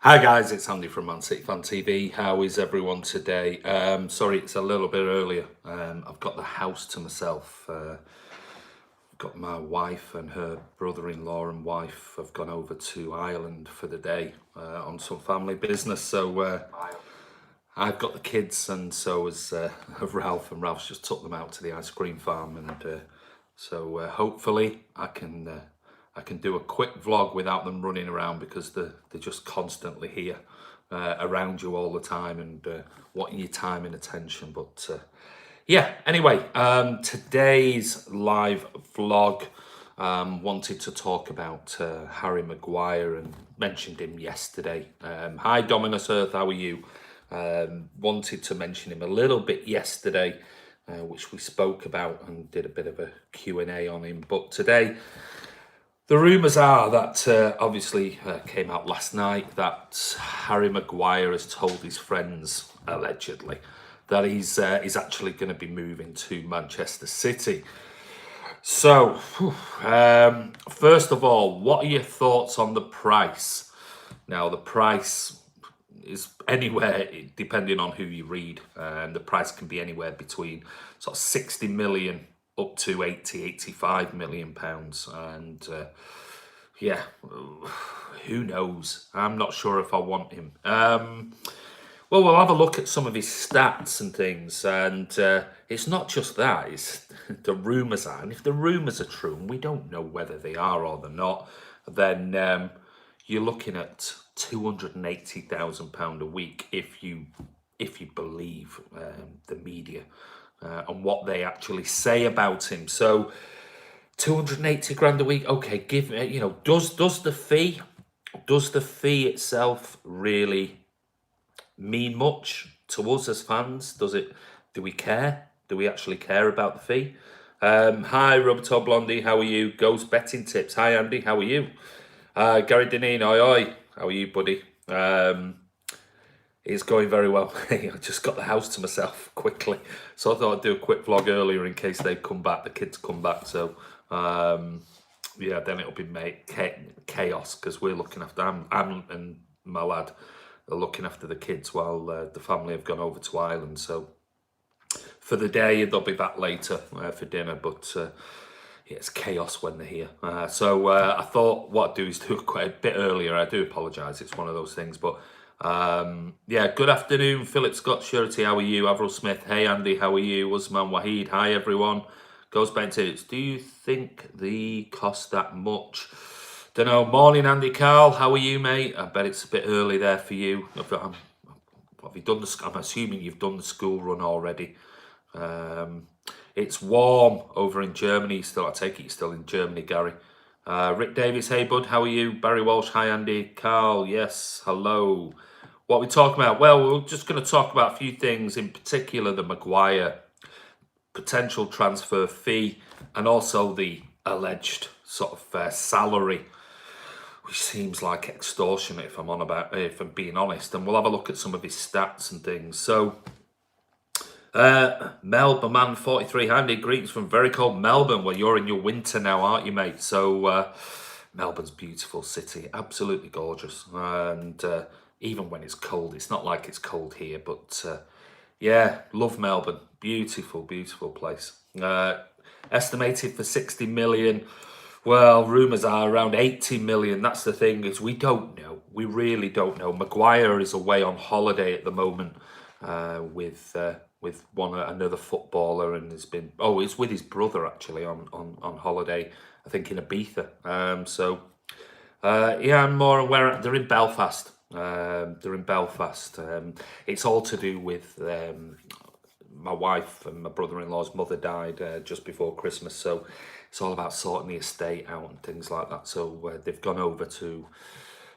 Hi guys, it's Andy from Man City Fan TV. How is everyone today? Sorry, it's a little bit earlier. I've got the house to myself. Got my wife and her brother-in-law and wife have gone over to Ireland for the day on some family business. So I've got the kids, and so has Ralph, and Ralph's just took them out to the ice cream farm, and so hopefully I can do a quick vlog without them running around because they're just constantly here around you all the time and wanting your time and attention. But yeah, anyway, today's live vlog, wanted to talk about Harry Maguire and mentioned him yesterday. Hi Dominus Earth, how are you? Wanted to mention him a little bit yesterday, which we spoke about and did a bit of a Q&A on him. But today, the rumours are that, obviously came out last night, that Harry Maguire has told his friends, allegedly, that he's actually going to be moving to Manchester City. So, first of all, what are your thoughts on the price? Now, the price is anywhere, depending on who you read, and the price can be anywhere between sort of 60 million up to 85 million pounds. And yeah, who knows? I'm not sure if I want him. Well, we'll have a look at some of his stats and things, and it's not just that, it's the rumours are, and if the rumours are true, and we don't know whether they are or they're not, then you're looking at £280,000 a week if you believe the media and what they actually say about him. So 280 grand a week, okay, give me, does the fee itself really mean much to us as fans? Do we care? Do we actually care about the fee? Hi Roberto Blondie, how are you? Ghost Betting Tips, hi Andy, how are you? Gary Deneen, oi oi, how are you, buddy? It's going very well. I just got the house to myself quickly, so I thought I'd do a quick vlog earlier in case they come back, the kids come back. So yeah, then it'll be chaos because we're looking after, I'm and my lad are looking after the kids while the family have gone over to Ireland. So for the day, they'll be back later for dinner, but yeah, it's chaos when they're here. So I thought what I'd do is do it quite a bit earlier. I do apologise, it's one of those things. But yeah, good afternoon, Philip Scott Surety, how are you? Avril Smith, hey Andy, how are you? Usman Wahid, hi everyone. Ghost Betting Tips, do you think they cost that much? Don't know. Morning, Andy Carl, how are you, mate? I bet it's a bit early there for you. Have you done I'm assuming you've done the school run already. It's warm over in Germany still. I take it you're still in Germany, Gary. Rick Davis, hey bud, how are you? Barry Walsh, hi Andy. Carl, yes, hello. What are we talking about? Well, we're just going to talk about a few things, in particular the Maguire potential transfer fee and also the alleged sort of salary, which seems like extortionate if I'm being honest. And we'll have a look at some of his stats and things. So Melbourne man 43, Andy, greetings from very cold Melbourne. Well, you're in your winter now, aren't you, mate? So Melbourne's beautiful city, absolutely gorgeous. And even when it's cold, it's not like it's cold here, but yeah, love Melbourne. Beautiful, beautiful place. Estimated for 60 million. Well, rumours are around 80 million. That's the thing, is we don't know. We really don't know. Maguire is away on holiday at the moment with another footballer, and it's with his brother actually on holiday, I think in Ibiza. So yeah, I'm more aware. They're in Belfast. It's all to do with my wife and my brother-in-law's mother died just before Christmas, so it's all about sorting the estate out and things like that. So they've gone over to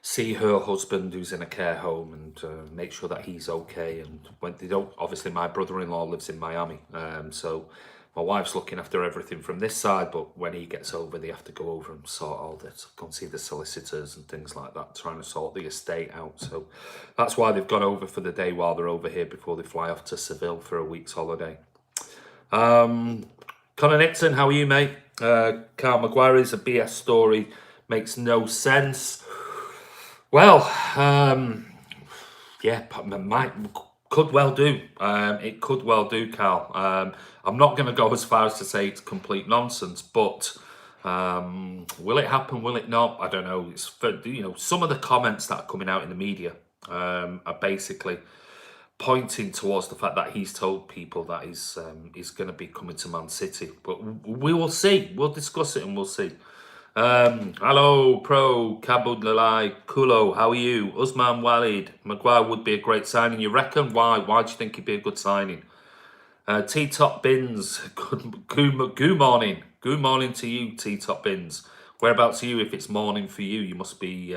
see her husband who's in a care home and make sure that he's okay. And when they don't, obviously my brother-in-law lives in Miami, so my wife's looking after everything from this side, but when he gets over, they have to go over and sort all this, go and see the solicitors and things like that, trying to sort the estate out. So that's why they've gone over for the day while they're over here before they fly off to Seville for a week's holiday. Connor Nixon, how are you, mate? Carl Maguire is a BS story, makes no sense. Well, yeah, might could well do. It could well do, Carl. I'm not going to go as far as to say it's complete nonsense, but will it happen? Will it not? I don't know. It's for, some of the comments that are coming out in the media are basically pointing towards the fact that he's told people that he's going to be coming to Man City. But we will see. We'll discuss it and we'll see. Hello, Pro, Kabud Lalai, Kulo, how are you? Usman Walid, Maguire would be a great signing, you reckon? Why? Why do you think he'd be a good signing? T-Top Bins, good morning. Good morning to you, T-Top Bins. Whereabouts are you if it's morning for you? You must be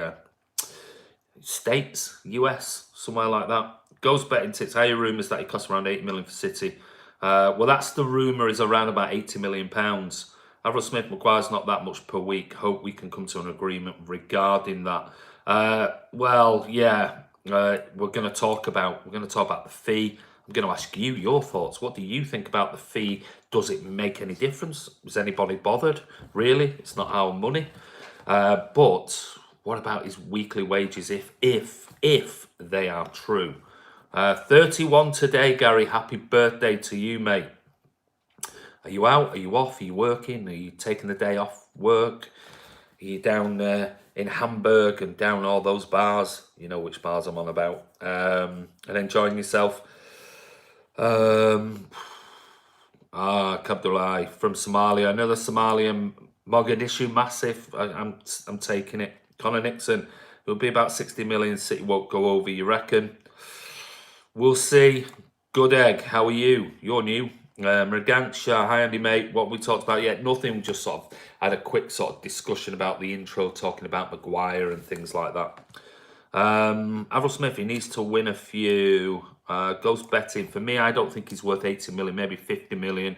States, US, somewhere like that. Ghost betting tips. I hear rumours that he costs around 80 million for City. Well, that's the rumour, is around about 80 million pounds. Avril Smith Maguire's not that much per week. Hope we can come to an agreement regarding that. Well, yeah, we're going to talk about the fee. I'm going to ask you your thoughts. What do you think about the fee? Does it make any difference? Was anybody bothered? Really, it's not our money. But what about his weekly wages? If they are true. 31 today, Gary. Happy birthday to you, mate. Are you out? Are you off? Are you working? Are you taking the day off work? Are you down in Hamburg and down all those bars? You know which bars I'm on about. And enjoying yourself. Kabdulai from Somalia. Another Somalian, Mogadishu, massive. I'm taking it. Connor Nixon. It'll be about 60 million. City won't go over, you reckon? We'll see. Good egg. How are you? You're new. Mergantia, hi Andy, mate. What we talked about yet? Nothing. Just sort of had a quick sort of discussion about the intro, talking about Maguire and things like that. Avril Smith, he needs to win a few. Ghost betting. For me, I don't think he's worth 80 million, maybe 50 million.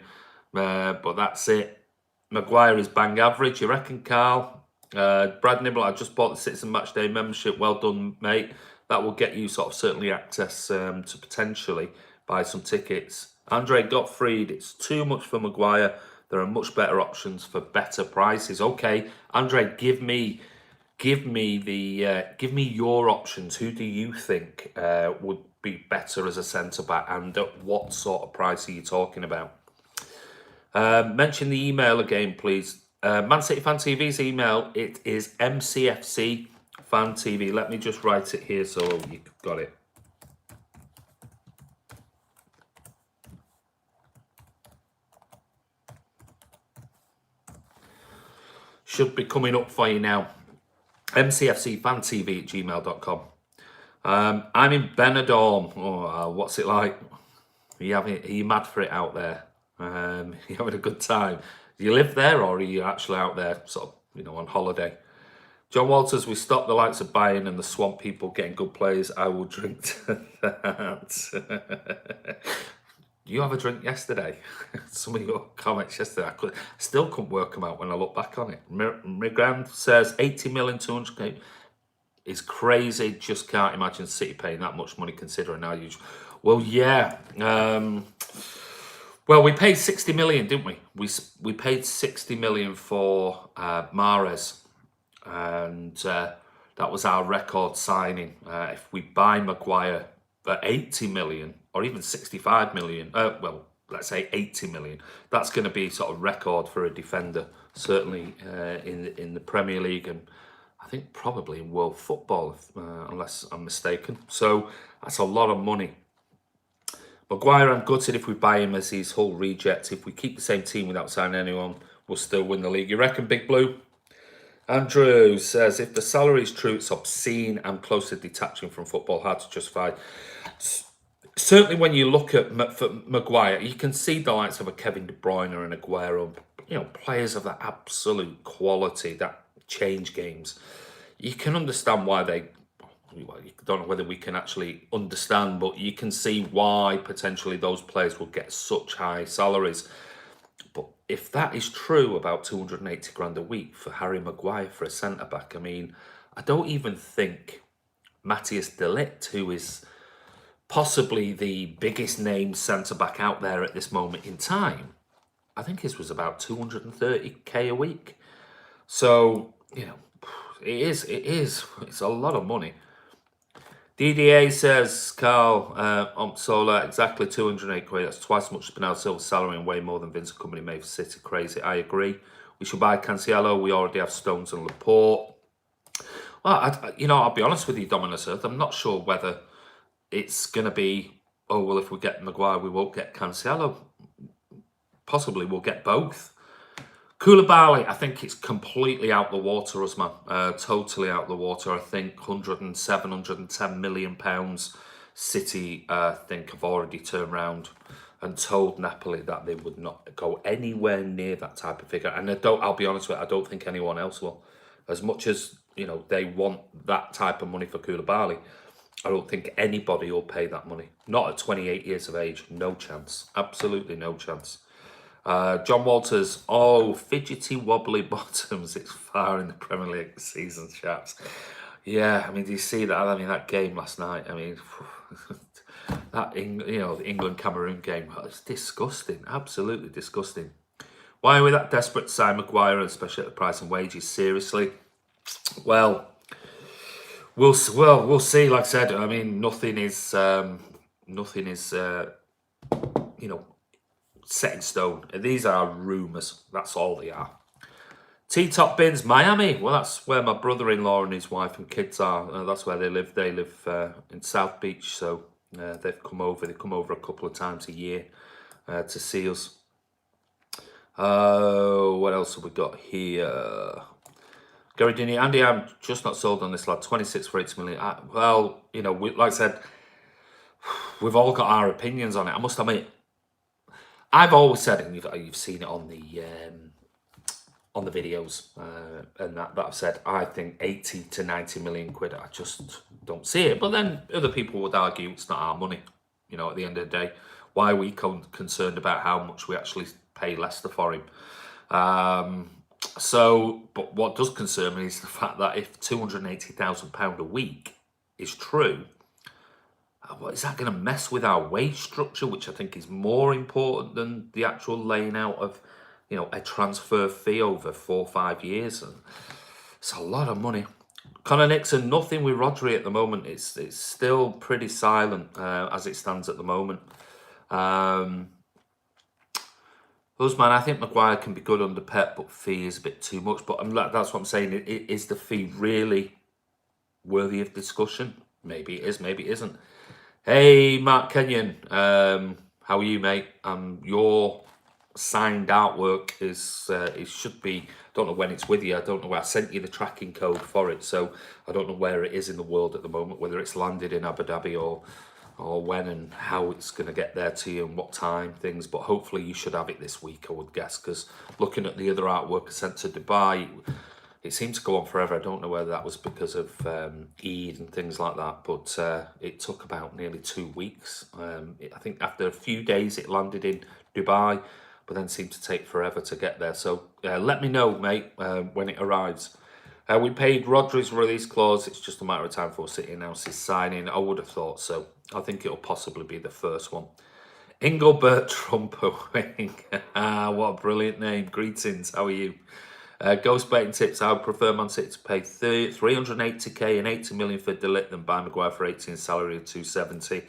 But that's it. Maguire is bang average, you reckon, Carl? Brad Nibble, I just bought the Citizen Matchday membership. Well done, mate. That will get you sort of certainly access to potentially buy some tickets. Andre Gottfried, it's too much for Maguire. There are much better options for better prices. Okay, Andre, give me your options. Who do you think would be better as a centre back, and at what sort of price are you talking about? Mention the email again, please. Man City Fan TV's email, it is MCFC Fan TV. Let me just write it here so you got it. Should be coming up for you now. mcfcfantv@gmail.com. I'm in Benidorm. Oh, what's it like? Are you mad for it out there? You having a good time? Do you live there, or are you actually out there sort of, on holiday? John Walters, we stopped the likes of Bayern and the swamp people getting good players. I will drink to that. You have a drink yesterday? Some of your comments yesterday, I still couldn't work them out when I look back on it. Migrand says 80 million, 200k is crazy. Just can't imagine City paying that much money considering our usual. Well, yeah. Well, we paid 60 million, didn't we? We paid 60 million for Mahrez, and that was our record signing. If we buy Maguire for 80 million or even 65 million, well, let's say 80 million, that's going to be sort of record for a defender, certainly in the Premier League, and I think probably in world football, unless I'm mistaken. So that's a lot of money. Maguire, I'm gutted if we buy him as his whole reject. If we keep the same team without signing anyone, we'll still win the league. You reckon, Big Blue? Andrew says, if the salary is true, it's obscene and close to detaching from football. Hard to justify. Certainly when you look at Maguire, you can see the likes of a Kevin De Bruyne and Aguero, players of that absolute quality that change games. You can understand why they... Well, you don't know whether we can actually understand, but you can see why potentially those players will get such high salaries. But if that is true about 280 grand a week for Harry Maguire for a centre-back, I mean, I don't even think Matthias de Ligt, who is possibly the biggest name centre-back out there at this moment in time, I think his was about 230k a week. So, it is. It's a lot of money. DDA says, Carl, Sola, exactly 208 quid. That's twice as much as Bernardo Silva's salary and way more than Vincent Company made for City. Crazy. I agree. We should buy Cancelo. We already have Stones and Laporte. Well, I'll be honest with you, Dominus Earth. I'm not sure whether it's going to be, oh, well, if we get Maguire, we won't get Cancelo. Possibly we'll get both. Koulibaly, I think it's completely out the water, Usman. Totally out the water. I think 107, 110 million pounds. City, I think, have already turned around and told Napoli that they would not go anywhere near that type of figure. And I'll be honest with you, I don't think anyone else will. As much as, they want that type of money for Koulibaly, I don't think anybody will pay that money. Not at 28 years of age. No chance. Absolutely no chance. John Walters, fidgety wobbly bottoms. It's far in the Premier League this season, chaps. Yeah, I mean, do you see that? I mean, that game last night, I mean, that, the England-Cameroon game, it's disgusting. Absolutely disgusting. Why are we that desperate to sign Maguire, especially at the price and wages? Seriously? Well, we'll see. Like I said, I mean, nothing is, set in stone. These are rumours. That's all they are. T-Top Bins, Miami. Well, that's where my brother-in-law and his wife and kids are. That's where they live. They live in South Beach, so they've come over. They come over a couple of times a year to see us. What else have we got here? Gary Dini, Andy, I'm just not sold on this lad. 26 for 80 million. Like I said, we've all got our opinions on it. I must admit, I've always said, and you've seen it on the videos, and that I've said, I think 80 to 90 million quid. I just don't see it. But then other people would argue it's not our money. At the end of the day, why are we concerned about how much we actually pay Leicester for him? But what does concern me is the fact that if £280,000 a week is true, what is that going to mess with our wage structure, which I think is more important than the actual laying out of, a transfer fee over 4 or 5 years? And it's a lot of money. Connor Nixon, nothing with Rodri at the moment. It's still pretty silent as it stands at the moment. Usman, I think Maguire can be good under Pep, but fee is a bit too much. But that's what I'm saying. Is the fee really worthy of discussion? Maybe it is, maybe it isn't. Hey, Mark Kenyon, how are you, mate? Your signed artwork it should be, I don't know when it's with you. I don't know where I sent you the tracking code for it, so I don't know where it is in the world at the moment, whether it's landed in Abu Dhabi or when and how it's going to get there to you and what time, things. But hopefully you should have it this week, I would guess, because looking at the other artwork I sent to Dubai, it seemed to go on forever. I don't know whether that was because of Eid and things like that, but it took about nearly 2 weeks. I think after a few days it landed in Dubai, but then seemed to take forever to get there. So let me know, mate, when it arrives. We paid Rodri's release clause. It's just a matter of time for City announces signing. I would have thought so. I think it'll possibly be the first one. Engelbert Trumpowing. What a brilliant name. Greetings. How are you? Ghost betting tips. I would prefer Man City to pay 380k and 80 million for De Ligt than buy Maguire for 18 salary of 270.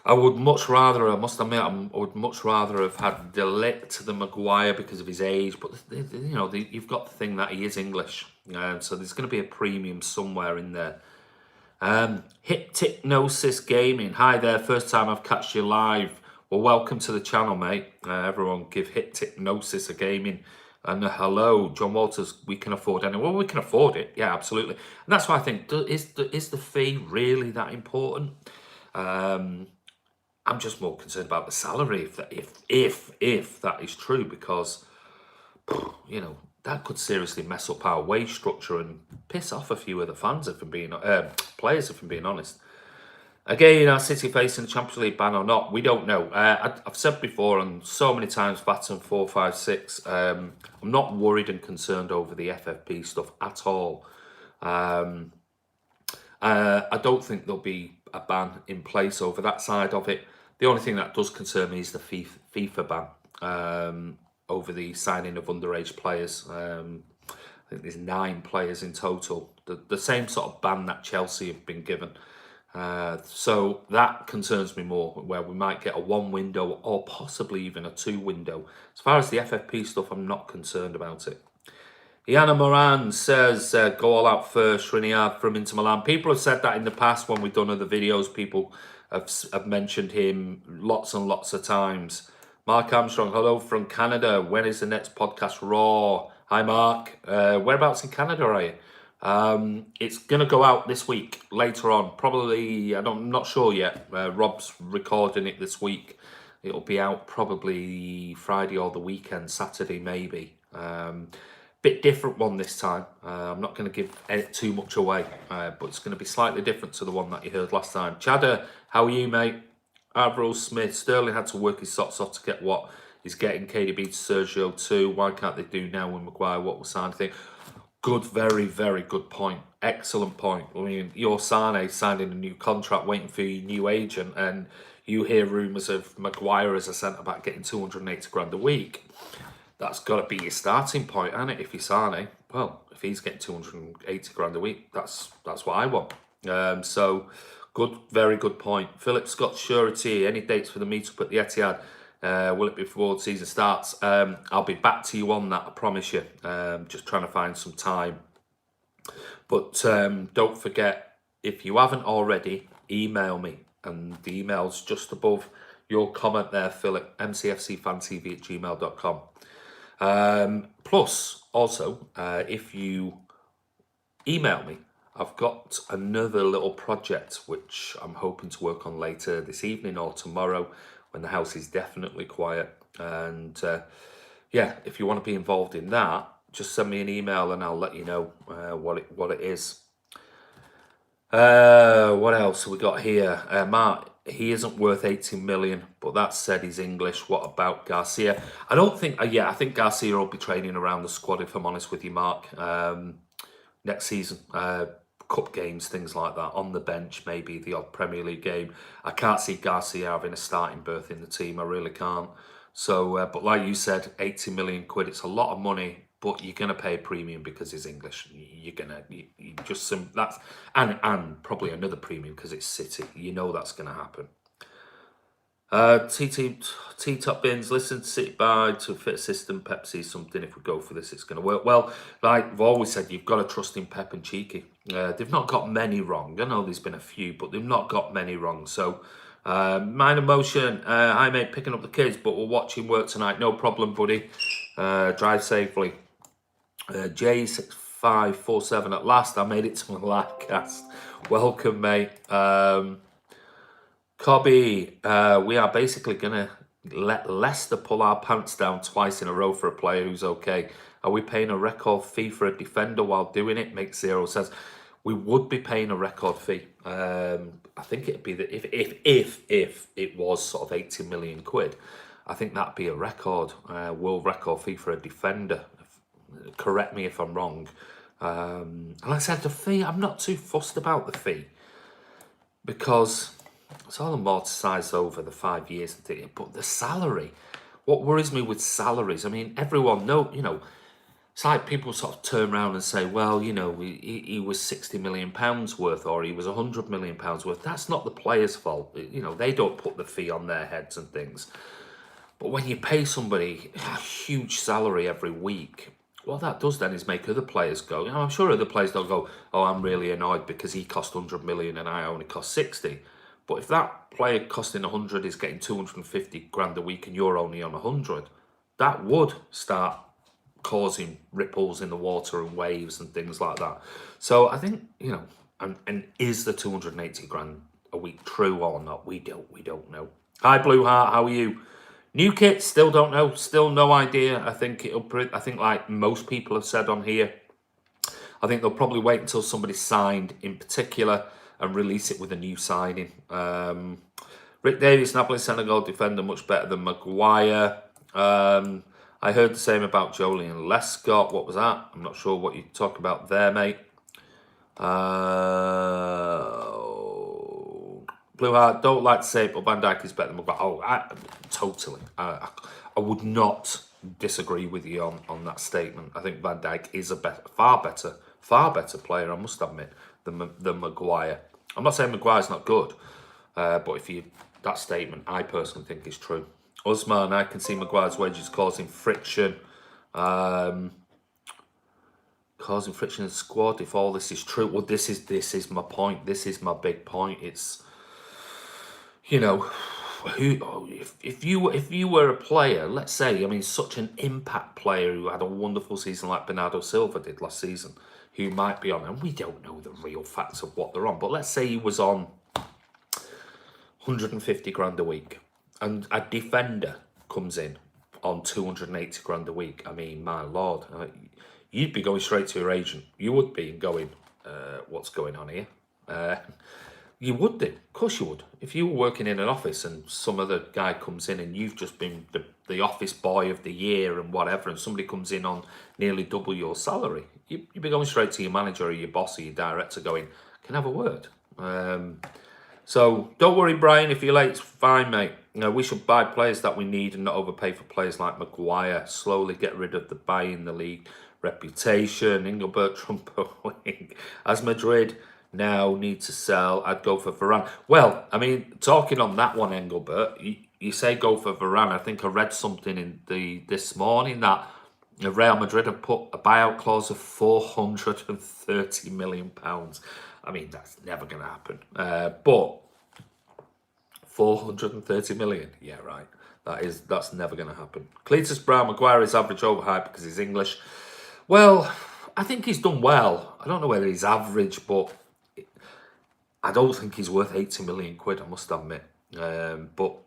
I would much rather, I must admit, I would much rather have had De Ligt than Maguire because of his age. But, you've got the thing that he is English. So there's going to be a premium somewhere in there. Hypnosis Gaming. Hi there, first time I've catched you live. Well, welcome to the channel, mate. Everyone give Hypnosis a gaming. And hello, John Walters, we can afford any. Well, we can afford it. Yeah, absolutely. And that's why I think, is the fee really that important? I'm just more concerned about the salary if that is true, because that could seriously mess up our wage structure and piss off a few of the fans, if I'm being players, if I'm being honest. Again, are City facing the Champions League ban or not? We don't know. I've said before, and so many times, Baton 456. I'm not worried and concerned over the FFP stuff at all. I don't think there'll be a ban in place over that side of it. The only thing that does concern me is the FIFA ban over the signing of underage players. I think there's 9 players in total. The same sort of ban that Chelsea have been given. So that concerns me more, where we might get a 1 window or possibly even a 2 window. As far as the FFP stuff, I'm not concerned about it. Iana Moran says, go all out first, Skriniar from Inter Milan. People have said that in the past when we've done other videos. People have mentioned him lots and lots of times. Mark Armstrong, hello from Canada. When is the next podcast raw? Hi, Mark. Whereabouts in Canada are you? It's going to go out this week, later on. Probably, I'm not sure yet. Rob's recording it this week. It'll be out probably Friday or the weekend, Saturday maybe. Bit different one this time. I'm not going to give too much away, but it's going to be slightly different to the one that you heard last time. Chadder, how are you, mate? Avril Smith, Sterling had to work his socks off to get what he's getting. KDB to Sergio too. Why can't they do now with Maguire what was signed? Thing. Good, very, very good point. Excellent point. I mean, your Sané signing a new contract, waiting for your new agent, and you hear rumours of Maguire as a centre-back getting 280 grand a week. That's got to be your starting point, hasn't it? If you're Sané, well, if he's getting 280 grand a week, that's what I want. So, good, very good point. Philip Scott, surety. Any dates for the meetup at the Etihad? Will it be before the season starts? I'll be back to you on that, I promise you. Just trying to find some time. But don't forget, if you haven't already, email me. And the email's just above your comment there, Philip, mcfcfantv@gmail.com. Plus, also, if you email me, I've got another little project which I'm hoping to work on later this evening or tomorrow when the house is definitely quiet. And yeah, if you want to be involved in that, just send me an email and I'll let you know what it is. What else have we got here? Mark, he isn't worth 18 million, but that said, he's English. What about Garcia? I don't think, I think Garcia will be training around the squad, if I'm honest with you, Mark. Next season, cup games, things like that, on the bench, maybe the odd Premier League game. I can't see Garcia having a starting berth in the team, I really can't. So, but like you said, 80 million quid, it's a lot of money, but you're going to pay a premium because he's English. You're going to, you just, that's, and probably another premium because it's City. You know that's going to happen. T-Top Bins, listen to City buy to fit a system. Pepsi, something, if we go for this, it's going to work. Well, like I've always said, you've got to trust in Pep and Cheeky. They've not got many wrong. I know there's been a few, but they've not got many wrong. So, Mind Emotion, hi mate, picking up the kids, but we're watching work tonight. No problem, buddy. Drive safely. J6547, at last I made it to my live cast. Welcome, mate. Cobby, we are basically going to let Leicester pull our pants down twice in a row for a player who's okay. Are we paying a record fee for a defender while doing it? Makes zero sense. We would be paying a record fee. I think it'd be that if it was sort of 80 million quid, I think that'd be a record, world record fee for a defender. Correct me if I'm wrong. And like I said, the fee, I'm not too fussed about the fee because it's all amortised over the 5 years. But the salary, what worries me with salaries, I mean, everyone know, it's like people sort of turn around and say, well, he was 60 million pounds worth or he was 100 million pounds worth. That's not the player's fault. They don't put the fee on their heads and things. But when you pay somebody a huge salary every week, what that does then is make other players go, I'm sure other players don't go, oh, I'm really annoyed because he cost 100 million and I only cost 60. But if that player costing 100 is getting 250 grand a week and you're only on 100, that would start causing ripples in the water and waves and things like that. So I think, and is the 280 grand a week true or not? We don't know. Hi, Blue Heart, how are you? New kit, still don't know, still no idea. I think like most people have said on here, I think they'll probably wait until somebody's signed in particular and release it with a new signing. Rick Davies, Napoli Senegal defender, much better than Maguire. I heard the same about Jolie and Lescott. What was that? I'm not sure what you talk about there, mate. Blue Heart, don't like to say it, but Van Dijk is better than Maguire. Oh, totally. I would not disagree with you on that statement. I think Van Dijk is a far better player, I must admit, than Maguire. I'm not saying Maguire's not good, but that statement, I personally think is true. Usman, I can see Maguire's wages causing friction. Causing friction in the squad. If all this is true, well, this is my point. This is my big point. It's, you know, if you were a player, let's say, I mean, such an impact player who had a wonderful season like Bernardo Silva did last season, who might be on, and we don't know the real facts of what they're on, but let's say he was on 150 grand a week, and a defender comes in on 280 grand a week. I mean, my lord, you'd be going straight to your agent. You would be going, what's going on here? You would do. Of course you would. If you were working in an office and some other guy comes in and you've just been the office boy of the year and whatever, and somebody comes in on nearly double your salary, you'd be going straight to your manager or your boss or your director going, can I have a word? So don't worry, Brian, if you're late, it's fine, mate. You know, we should buy players that we need and not overpay for players like Maguire. Slowly get rid of the buy in the league reputation. Engelbert, Trumpo, as Madrid now need to sell, I'd go for Varane. Well, I mean, talking on that one, Engelbert, you say go for Varane. I think I read something in this morning that Real Madrid have put a buyout clause of £430 million. I mean, that's never going to happen. But 430 million, yeah, right. That's never going to happen. Cletus Brown, Maguire is average overhyped because he's English. Well, I think he's done well. I don't know whether he's average, but I don't think he's worth 80 million quid, I must admit. But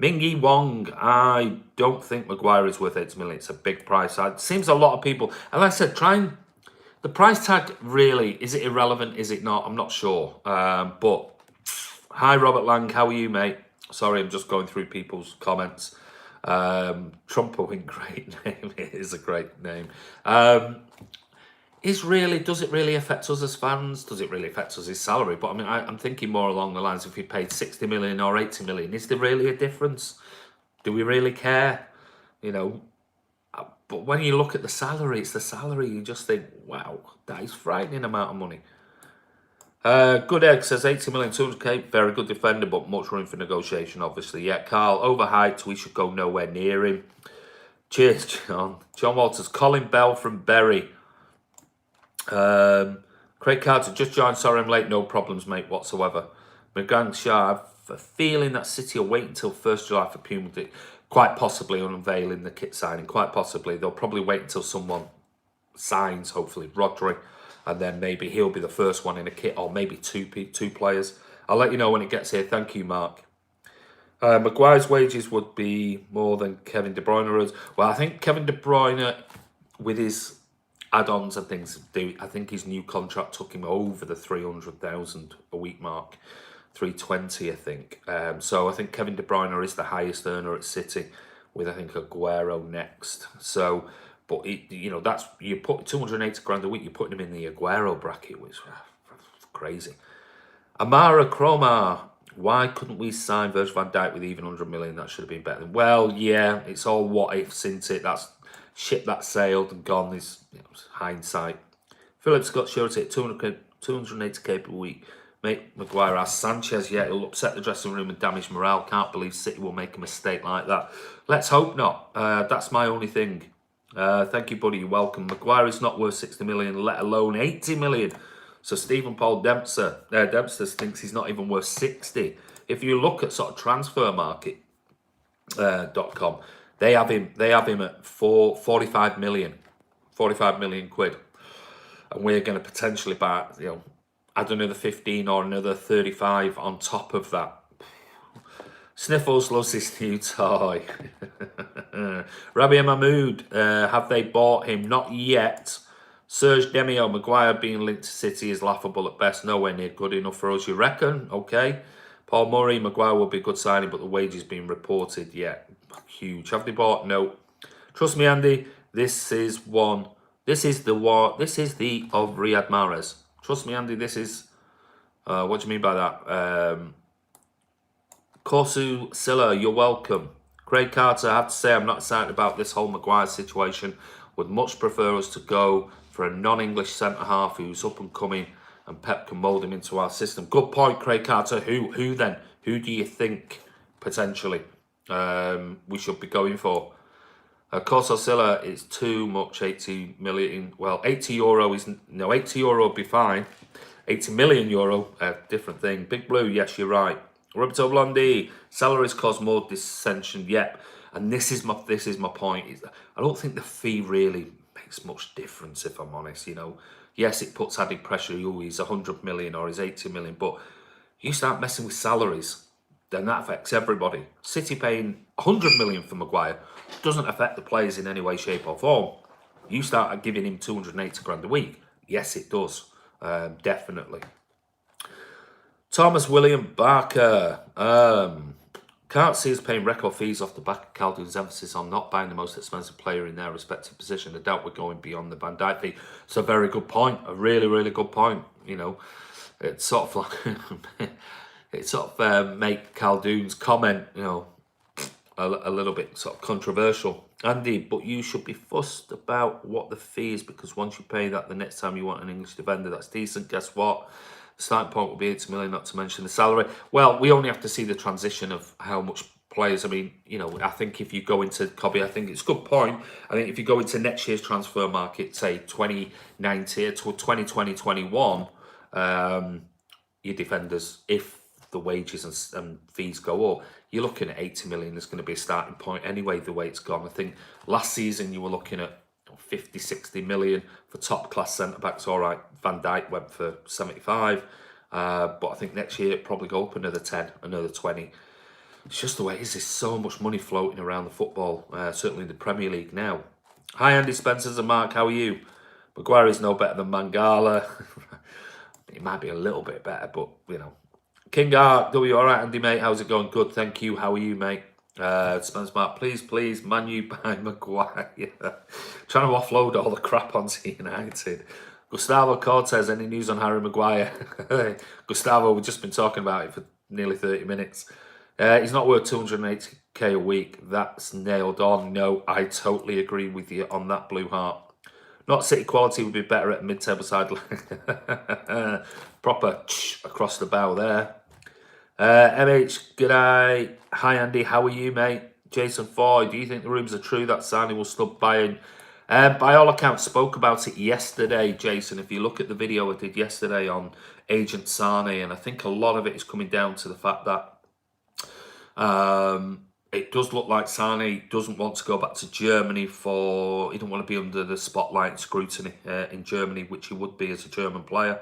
Mingy Wong, I don't think Maguire is worth 80 million. It's a big price. It seems a lot of people, and like I said, the price tag really, is it irrelevant? Is it not? I'm not sure. But hi, Robert Lang. How are you, mate? Sorry, I'm just going through people's comments. Trumpo, great name. It is a great name. Does it really affect us as fans? Does it really affect us his salary? But I mean, I'm thinking more along the lines, if he paid 60 million or 80 million, is there really a difference? Do we really care? You know, but when you look at the salary, it's the salary. You just think, wow, that is frightening amount of money. Good Egg says 80 million, 200k, very good defender, but much room for negotiation, obviously. Yeah, Carl, overhyped, we should go nowhere near him. Cheers, John. John Walters, Colin Bell from Bury. Craig Carter, just joined, sorry I'm late, no problems, mate, whatsoever. McGang Shah, I have a feeling that City will wait until 1st July for Puma to quite possibly unveiling the kit signing. Quite possibly. They'll probably wait until someone signs, hopefully, Rodri, and then maybe he'll be the first one in a kit, or maybe two players. I'll let you know when it gets here. Thank you, Mark. Maguire's wages would be more than Kevin De Bruyne. Well, I think Kevin De Bruyne, with his add-ons and things, I think his new contract took him over the 300,000 a week mark. 320, I think. So I think Kevin De Bruyne is the highest earner at City, with I think Aguero next. So, but that's, you put 280 grand a week, you're putting him in the Aguero bracket, which is crazy. Amara Cromar, why couldn't we sign Virgil van Dijk with even 100 million? That should have been better. Well, yeah, it's all what ifs, isn't it? That's ship that sailed and gone. Is hindsight. Philip Scott surety at 280k per week. Mate, Maguire has Sanchez, yeah, it'll upset the dressing room and damage morale. Can't believe City will make a mistake like that. Let's hope not. That's my only thing. Thank you, buddy. You're welcome. Maguire is not worth 60 million, let alone 80 million. So Stephen Paul Dempster thinks he's not even worth 60. If you look at sort of transfermarket.com, they have him at 45 million quid. And we're going to potentially buy, add another 15 or another 35 on top of that. Sniffles loves his new toy. Rabia Mahmood, have they bought him? Not yet. Serge Demio, Maguire being linked to City is laughable at best. Nowhere near good enough for us, you reckon? Okay. Paul Murray, Maguire will be a good signing, but the wages being reported yet. Huge. Have they bought? No. Trust me, Andy, this is the of Riyad Mahrez. Trust me, Andy, this is, what do you mean by that? Korsu Silla, you're welcome. Craig Carter, I have to say I'm not excited about this whole Maguire situation. Would much prefer us to go for a non-English centre-half who's up and coming and Pep can mould him into our system. Good point, Craig Carter. Who then? Who do you think potentially we should be going for? Of course, Oscilla is too much, 80 million. Well, 80 euro is... No, 80 euro would be fine. 80 million euro, different thing. Big Blue, yes, you're right. Roberto Blondie, salaries cause more dissension. Yep, and this is my point. I don't think the fee really makes much difference, if I'm honest. You know, yes, it puts added pressure. Oh, he's 100 million or he's 80 million, but you start messing with salaries, then that affects everybody. City paying 100 million for Maguire doesn't affect the players in any way, shape, or form. You start giving him 280 grand a week. Yes, it does. Definitely. Thomas William Barker. Can't see us paying record fees off the back of Caldoon's emphasis on not buying the most expensive player in their respective position. I doubt we're going beyond the Van Dijk fee. It's a very good point. A really, really good point. You know, it's sort of like it sort of make Caldoon's comment, you know, a little bit sort of controversial. Andy, but you should be fussed about what the fee is, because once you pay that, the next time you want an English defender that's decent, guess what? The starting point will be 80 million, not to mention the salary. Well, we only have to see the transition of how much players. I mean, you know, I think if you go into Cobby, I think it's a good point. I think if you go into next year's transfer market, say 2019 to 2020-21, your defenders, if the wages and fees go up, you're looking at 80 million is going to be a starting point anyway, the way it's gone. I think last season you were looking at 50, 60 million for top class centre backs. All right, Van Dijk went for 75, but I think next year it'll probably go up another 10, another 20. It's just the way it is. There's so much money floating around the football, certainly in the Premier League now. Hi, Andy Spencers and Mark, how are you? Maguire is no better than Mangala. It might be a little bit better, but, you know. King Art, all right, Andy, mate? How's it going? Good, thank you. How are you, mate? Spence Mark, please, Man U buy Maguire. Trying to offload all the crap onto United. Gustavo Cortez, any news on Harry Maguire? Gustavo, we've just been talking about it for nearly 30 minutes. He's not worth 280k a week. That's nailed on. No, I totally agree with you on that, Blue Heart. Not City quality would be better at mid-table side. Proper across the bow there. MH, g'day. Hi, Andy. How are you, mate? Jason Foy, do you think the rumours are true that Sané will stop buying? By all accounts, spoke about it yesterday, Jason. If you look at the video I did yesterday on Agent Sané, and I think a lot of it is coming down to the fact that it does look like Sané doesn't want to go back to Germany he don't want to be under the spotlight and scrutiny in Germany, which he would be as a German player.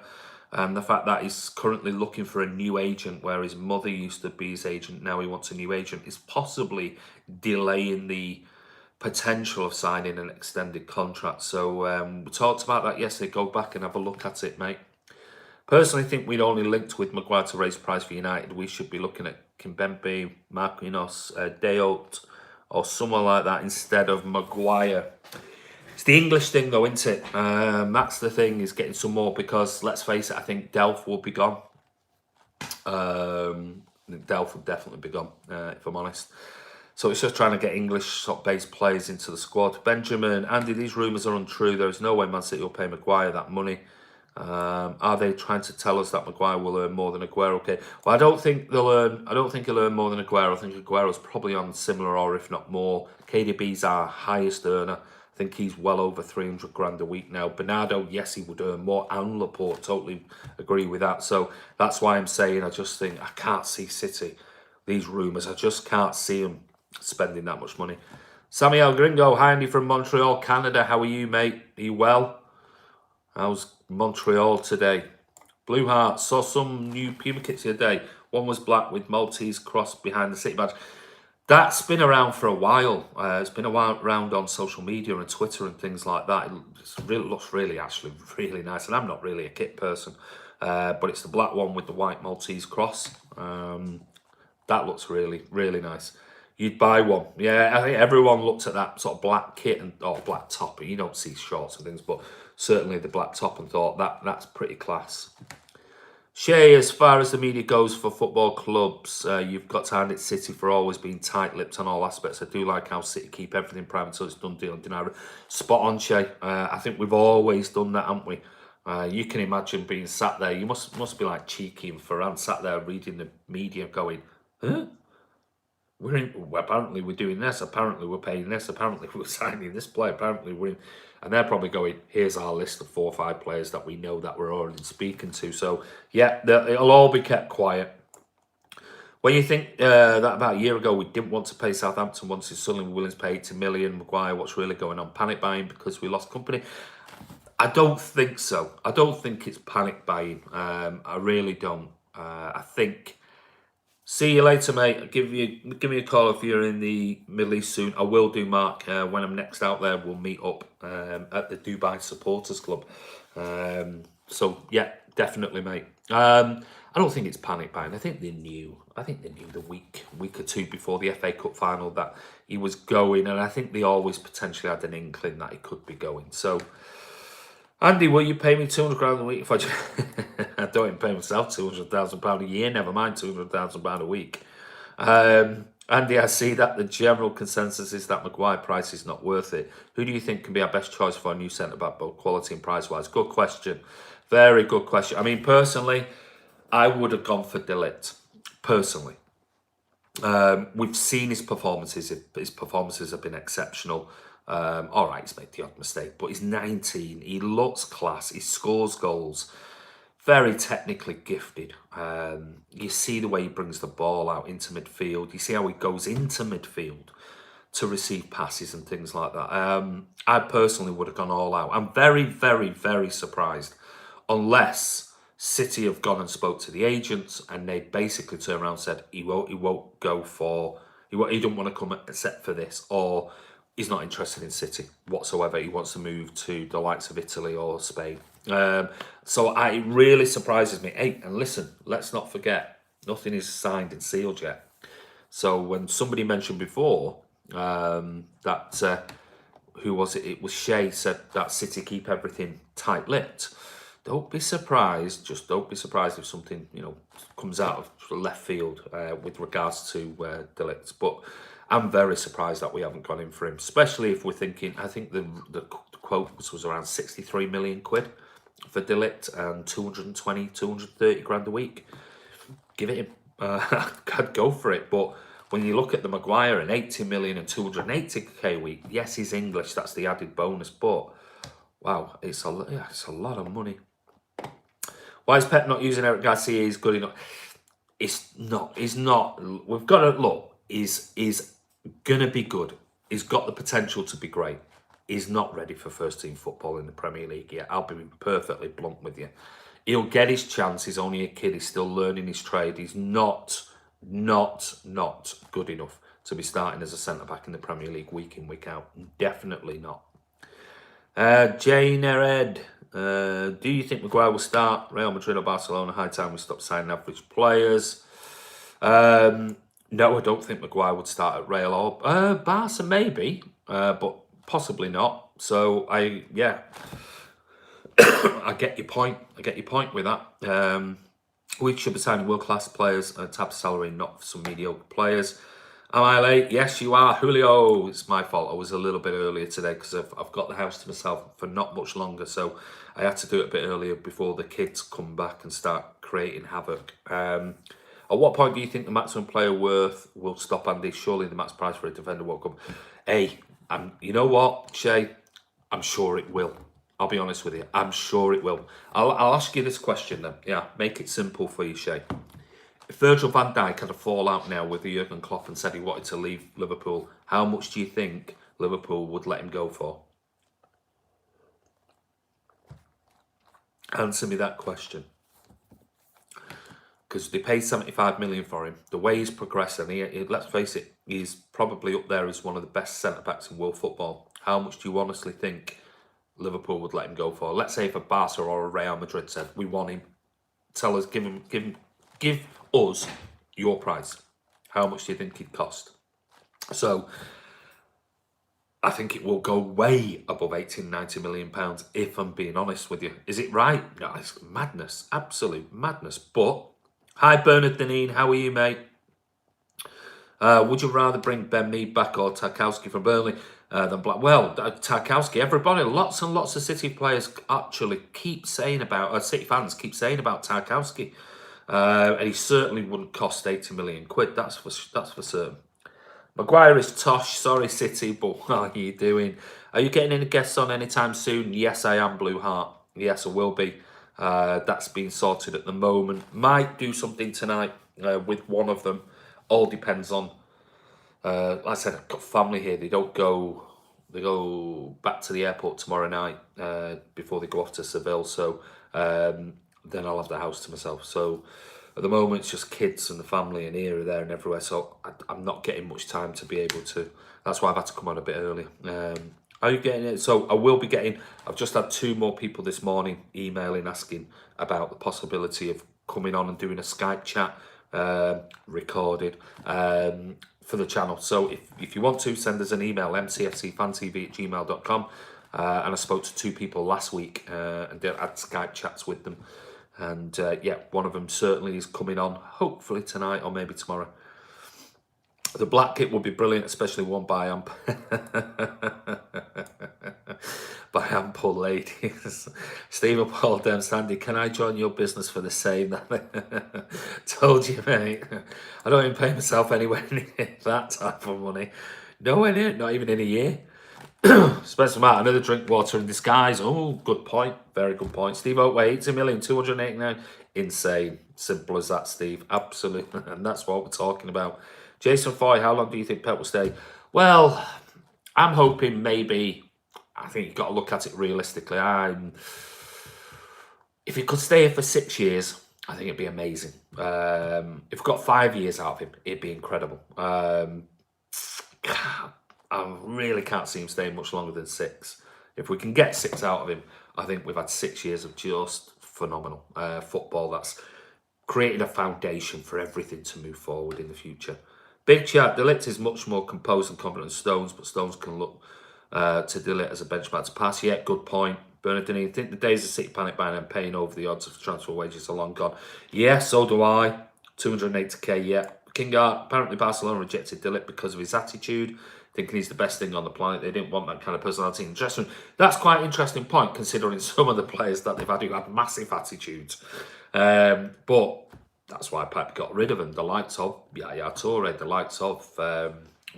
The fact that he's currently looking for a new agent, where his mother used to be his agent, now he wants a new agent, is possibly delaying the potential of signing an extended contract. So we talked about that yesterday. Go back and have a look at it, mate. Personally, think we'd only linked with Maguire to raise price for United. We should be looking at Kimpembe, Marquinhos, Deot, or someone like that instead of Maguire. It's the English thing, though, isn't it? That's the thing, is getting some more, because let's face it, I think Delph will be gone. Delph will definitely be gone, if I'm honest. So it's just trying to get English sort-based players into the squad. Benjamin, Andy, these rumours are untrue. There is no way Man City will pay Maguire that money. Are they trying to tell us that Maguire will earn more than Aguero? Okay. Well, I don't think he'll earn more than Aguero. I think Aguero's probably on similar, or if not more. KDB's our highest earner. I think he's well over 300 grand a week now. Bernardo, yes, he would earn more. And Laporte, totally agree with that. So that's why I'm saying I just think I can't see City. These rumours, I just can't see them spending that much money. Samuel Gringo, hi Andy from Montreal, Canada. How are you, mate? Are you well? How's Montreal today? Blue Heart, saw some new Puma kits the other day. One was black with Maltese cross behind the City badge. That's been around for a while. It's been around on social media and Twitter and things like that. It looks really nice. And I'm not really a kit person. But it's the black one with the white Maltese cross. That looks really nice. You'd buy one. Yeah, I think everyone looked at that sort of black kit or black top. You don't see shorts and things, but certainly the black top, and thought that's pretty class. Shay, as far as the media goes for football clubs, you've got to hand it City for always being tight-lipped on all aspects. I do like how City keep everything private until it's done deal and deny. Spot on, Shay. I think we've always done that, haven't we? You can imagine being sat there. You must be like Cheeky and Ferran sat there reading the media going, huh? Apparently we're doing this, apparently we're paying this, apparently we're signing this player, apparently we're in, and they're probably going, here's our list of 4 or 5 players that we know that we're already speaking to. So yeah, it'll all be kept quiet. When you think that about a year ago we didn't want to pay Southampton once, suddenly we're willing to pay 80 million, Maguire, what's really going on? Panic buying because we lost company? I don't think so. I don't think it's panic buying. I really don't. I think... See you later, mate. Give me a call if you're in the Middle East soon. I will do, Mark. When I'm next out there, we'll meet up at the Dubai Supporters Club. So yeah, definitely, mate. I don't think it's panic buying. I think they knew. The week or two before the FA Cup final that he was going, and I think they always potentially had an inkling that he could be going. So, Andy, will you pay me £200 a week if I just... I don't even pay myself £200,000 a year, never mind £200,000 a week. Andy, I see that the general consensus is that Maguire price is not worth it. Who do you think can be our best choice for a new centre-back, both quality and price-wise? Good question. Very good question. I mean, personally, I would have gone for De Ligt. Personally. We've seen his performances. His performances have been exceptional. All right, he's made the odd mistake, but he's 19. He looks class. He scores goals. Very technically gifted. You see the way he brings the ball out into midfield. You see how he goes into midfield to receive passes and things like that. I personally would have gone all out. I'm very, very, very surprised. Unless City have gone and spoke to the agents and they basically turned around and said he won't go for... He don't want to come except for this, or he's not interested in City whatsoever. He wants to move to the likes of Italy or Spain. So it really surprises me. Hey, and listen, let's not forget, nothing is signed and sealed yet. So when somebody mentioned before that, who was it? It was Shay said that City keep everything tight-lipped. Don't be surprised, just don't be surprised if something, comes out of left field with regards to De Ligt. But I'm very surprised that we haven't gone in for him, especially if we're thinking, I think the quote was around 63 million quid for De Ligt and 220, 230 grand a week. Give it him. I'd go for it. But when you look at the Maguire and 80 million and 280k a week, yes, he's English, that's the added bonus, but wow, it's a lot of money. Why is Pep not using Eric Garcia? He's good enough. He's not. We've got to look. He's gonna be good. He's got the potential to be great. He's not ready for first team football in the Premier League yet. I'll be perfectly blunt with you. He'll get his chance. He's only a kid. He's still learning his trade. He's not good enough to be starting as a centre back in the Premier League week in, week out. Definitely not. Jane Ered, do you think Maguire will start Real Madrid or Barcelona? High time we stop signing average players. No, I don't think Maguire would start at Real or Barca, maybe, but possibly not. So I get your point. I get your point with that. We should be signing world-class players at top salary, not some mediocre players. Am I late? Yes, you are. Julio, it's my fault. I was a little bit earlier today because I've got the house to myself for not much longer. So I had to do it a bit earlier before the kids come back and start creating havoc. At what point do you think the maximum player worth will stop, Andy? Surely the max price for a defender won't come. Hey, you know what, Shay? I'm sure it will. I'll be honest with you. I'm sure it will. I'll ask you this question then. Yeah, make it simple for you, Shay. If Virgil van Dijk had a fallout now with Jurgen Klopp and said he wanted to leave Liverpool, how much do you think Liverpool would let him go for? Answer me that question. Because they paid 75 million for him. The way he's progressed, and let's face it, he's probably up there as one of the best centre-backs in world football. How much do you honestly think Liverpool would let him go for? Let's say if a Barca or a Real Madrid said, we want him, tell us, give us your price. How much do you think he'd cost? So I think it will go way above 18, 90 million pounds, if I'm being honest with you. Is it right? No, it's madness, absolute madness. But, hi Bernard Deneen, how are you, mate? Would you rather bring Ben Mead back or Tarkowski from Burnley than Black? Well, Tarkowski, everybody, lots and lots of City players actually keep saying about, City fans keep saying about Tarkowski. And he certainly wouldn't cost 80 million quid, that's for certain. Maguire is tosh, sorry City, but what are you doing? Are you getting any guests on anytime soon? Yes, I am, Blue Heart. Yes, I will be. That's been sorted at the moment. Might do something tonight with one of them. All depends on, like I said, I've got family here. They go back to the airport tomorrow night before they go off to Seville. So then I'll have the house to myself. So at the moment, it's just kids and the family and here, there and everywhere. So I'm not getting much time to be able to. That's why I've had to come on a bit earlier. Are you getting it? So I will be getting. I've just had 2 more people this morning emailing asking about the possibility of coming on and doing a Skype chat recorded for the channel. So if you want to, send us an email, mcfcfantv@gmail.com. And I spoke to 2 people last week and had Skype chats with them. And yeah, one of them certainly is coming on, hopefully tonight or maybe tomorrow. The black kit would be brilliant, especially one by by ample ladies. Stephen Paul Dem Sandy, can I join your business for the same? Told you, mate. I don't even pay myself anywhere near that type of money. Nowhere near, not even in a year. Spencer Matt, another drink water in disguise. Oh, good point. Very good point. Steve Oatway, 80 million, 289. Insane. Simple as that, Steve. Absolutely. And that's what we're talking about. Jason Foy, how long do you think Pep will stay? Well, I'm hoping maybe, I think you've got to look at it realistically. If he could stay here for 6 years, I think it'd be amazing. If we got 5 years out of him, it'd be incredible. I really can't see him staying much longer than 6. If we can get 6 out of him, I think we've had 6 years of just phenomenal football that's created a foundation for everything to move forward in the future. Big chat, De Ligt is much more composed and confident than Stones, but Stones can look to De Ligt as a benchmark to pass. Yeah, good point. Bernardini, I think the days of City panic buying and paying over the odds of transfer wages are long gone. Yeah, so do I. 280k, yeah. King Art, apparently Barcelona rejected De Ligt because of his attitude, thinking he's the best thing on the planet. They didn't want that kind of personality in the dressing room. That's quite an interesting point, considering some of the players that they've had who had massive attitudes. But that's why Pep got rid of him. The likes of Yaya Toure, the likes of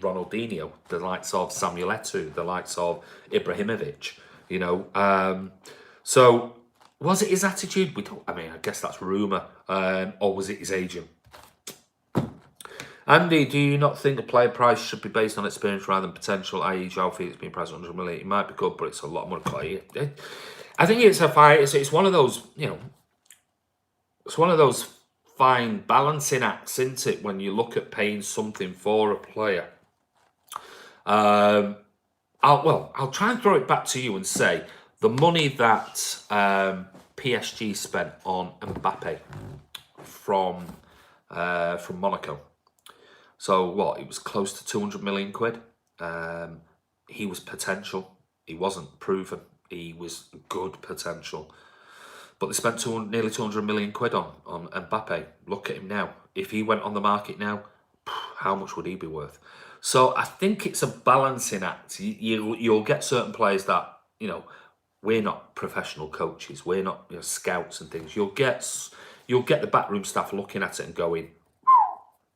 Ronaldinho, the likes of Samuel Eto'o, the likes of Ibrahimovic. You know, so was it his attitude? We don't. I mean, I guess that's rumour, or was it his agent? Andy, do you not think the player price should be based on experience rather than potential? I.e., João Felix being priced 100 million. It might be good, but it's a lot more. I think it's a fight. It's one of those, you know, it's one of those fine balancing acts, isn't it? When you look at paying something for a player. I'll try and throw it back to you and say the money that PSG spent on Mbappe from Monaco. So what? It was close to 200 million quid. He was potential. He wasn't proven. He was good potential. But they spent nearly 200 million quid on Mbappe. Look at him now. If he went on the market now, how much would he be worth? So I think it's a balancing act. You'll get certain players that, you know, we're not professional coaches. We're not, you know, scouts and things. You'll get the backroom staff looking at it and going,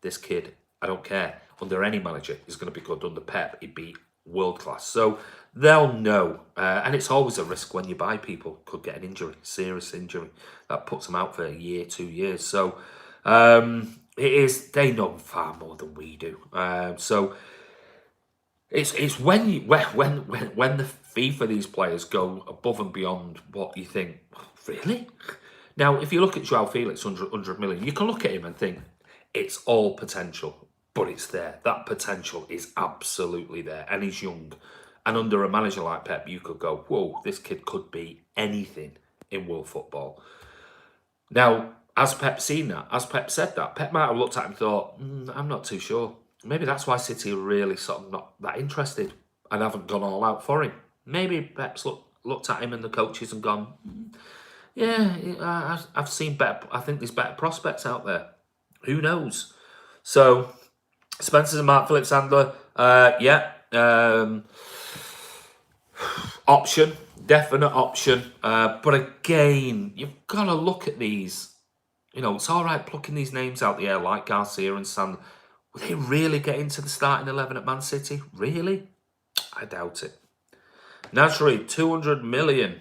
this kid, I don't care, under any manager, is going to be good. Under Pep, he'd be world class. So they'll know. And it's always a risk when you buy people. Could get an injury, serious injury. That puts them out for a year, 2 years. So it is, they know far more than we do. So it's when the fee for these players go above and beyond what you think, really? Now, if you look at João Felix, 100 million, you can look at him and think, it's all potential, but it's there. That potential is absolutely there, and he's young. And under a manager like Pep, you could go, whoa, this kid could be anything in world football. Now, has Pep seen that? Has Pep said that? Pep might have looked at him and thought, I'm not too sure. Maybe that's why City are really sort of not that interested. and haven't gone all out for him. Maybe Pep's looked at him and the coaches and gone, yeah, I've seen better. I think there's better prospects out there. Who knows? So Spencer's and Mark Phillips-Handler, option, definite option. But again, you've got to look at these. You know, it's all right plucking these names out the air like Garcia and Sandler. Will they really get into the starting 11 at Man City? Really? I doubt it. Naturally, 200 million.